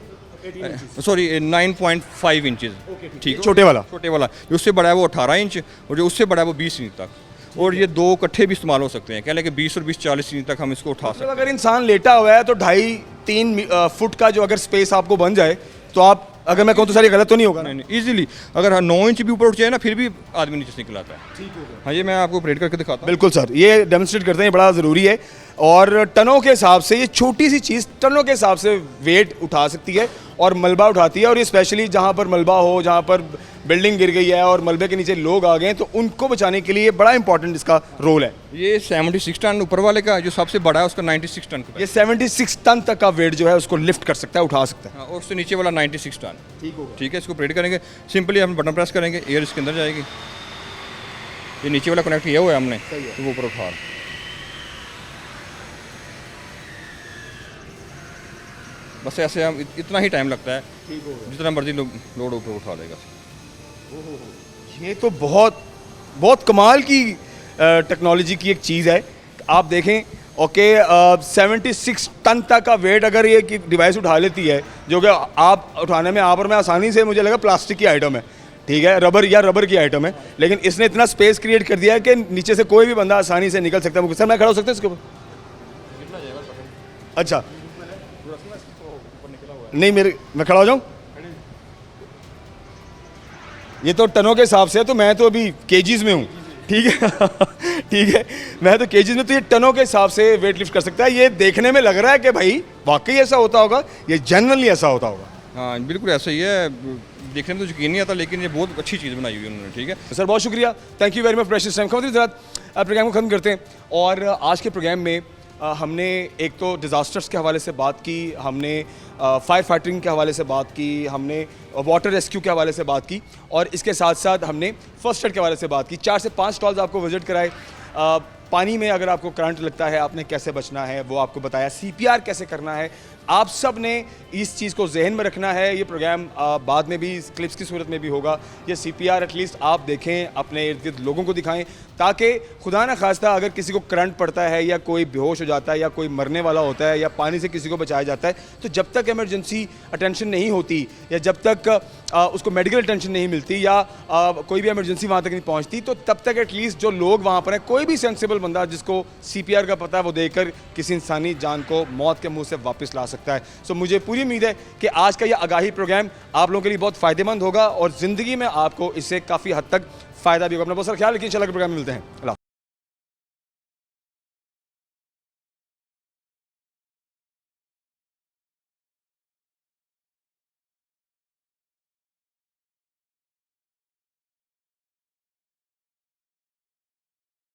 सॉरी 9.5 इंचज़, ठीक है। छोटे वाला? छोटे वाला जो उससे बड़ा है वो 18 इंच और जो उससे बड़ा है वो 20 इंच तक, और ये 2 इकट्ठे भी इस्तेमाल हो सकते हैं। कह लें कि 20 और 20 40 इंच तक हम इसको उठा सकते हैं। अगर इंसान लेटा हुआ है तो 2.5-3 फुट का जो अगर स्पेस आपको बन जाए तो आप, अगर मैं कहूँ तो सारी गलत तो नहीं होगा ना? नहीं, ईजिली अगर 9 इंच भी ऊपर उठ जाए ना फिर भी आदमी नीचे से निकल आता है। हाँ, ये मैं आपको ऑपरेट करके दिखाता हूँ। बिल्कुल सर, ये डेमोन्स्ट्रेट करते हैं, बड़ा ज़रूरी है। और टनों के हिसाब से ये छोटी सी चीज़ टनों के हिसाब से वेट उठा सकती है और मलबा उठाती है। और ये स्पेशली जहाँ पर मलबा हो, जहाँ पर बिल्डिंग गिर गई है और मलबे के नीचे लोग आ गए हैं, तो उनको बचाने के लिए बड़ा इंपॉर्टेंट इसका रोल है। ये 76 टन ऊपर वाले का जो सबसे बड़ा है उसका 96 टन का, ये 76 टन तक का वेट जो है उसको लिफ्ट कर सकता है, उठा सकता है। हाँ, और उससे नीचे वाला 96 टन। ठीक होगा। ठीक है, इसको ऑपरेट करेंगे सिंपली, हम बटन प्रेस करेंगे, एयर इसके अंदर जाएगी। ये नीचे वाला कनेक्ट किया हुआ है हमने, तो वो ऊपर उठा, बस ऐसे हम इतना ही टाइम लगता है, जितना मर्जी लोड ऊपर उठा देगा। ये तो बहुत बहुत कमाल की टेक्नोलॉजी की एक चीज़ है। आप देखें, ओके, 76 टन तक का वेट अगर ये डिवाइस उठा लेती है, जो कि आप उठाने में आप और मैं आसानी से, मुझे लगा प्लास्टिक की आइटम है, ठीक है, रबर की आइटम है, लेकिन इसने इतना स्पेस क्रिएट कर दिया है कि नीचे से कोई भी बंदा आसानी से निकल सकता है। सर मैं खड़ा हो सकता है इसके ऊपर? अच्छा, नहीं मैं खड़ा हो जाऊँ? ये तो टनों के हिसाब से है, तो मैं तो अभी केजीज में हूँ, ठीक है। ठीक है, मैं तो केजीज में, तो ये टनों के हिसाब से वेट लिफ्ट कर सकता है। ये देखने में लग रहा है कि भाई वाकई ऐसा होता होगा, ये जनरली ऐसा होता होगा। हाँ बिल्कुल ऐसा ही है, देखने में तो यकीन नहीं आता, लेकिन ये बहुत अच्छी चीज़ बनाई हुई है उन्होंने। ठीक है सर, बहुत शुक्रिया, thank you very much precious time. खबर ज़रा प्रोग्राम को ख़त्म करते हैं। और आज के प्रोग्राम में हमने एक तो डिज़ास्टर्स के हवाले से बात की, हमने फायर फाइटिंग के हवाले से बात की, हमने वाटर रेस्क्यू के हवाले से बात की, और इसके साथ साथ हमने फर्स्ट एड के हवाले से बात की। 4 से 5 स्टॉल्स आपको विजिट कराए। पानी में अगर आपको करंट लगता है, आपने कैसे बचना है वो आपको बताया, CPR कैसे करना है, आप सब ने इस चीज़ को जहन में रखना है। ये प्रोग्राम बाद में भी क्लिप्स की सूरत में भी होगा। ये CPR एटलीस्ट आप देखें, अपने इर्द गिर्द लोगों को दिखाएं, ताकि खुदा न खास्ता अगर किसी को करंट पड़ता है या कोई बेहोश हो जाता है या कोई मरने वाला होता है या पानी से किसी को बचाया जाता है, तो जब तक इमरजेंसी अटेंशन नहीं होती या जब तक उसको मेडिकल अटेंशन नहीं मिलती या कोई भी इमरजेंसी वहाँ तक नहीं पहुँचती, तो तब तक एटलीस्ट जो लोग वहाँ पर हैं, कोई भी सेंसिबल बंदा जिसको CPR का पता है, वो देखकर किसी इंसानी जान को मौत के मुंह से वापस ला सकता है। सो मुझे पूरी उम्मीद है कि आज का यह आगाही प्रोग्राम आप लोगों के लिए बहुत फ़ायदेमंद होगा और ज़िंदगी में आपको इससे काफ़ी हद तक फ़ायदा भी होगा। अपना बहुत सारा ख्याल रखिए, इंशाल्लाह के प्रोग्राम में मिलते हैं। अल्लाह।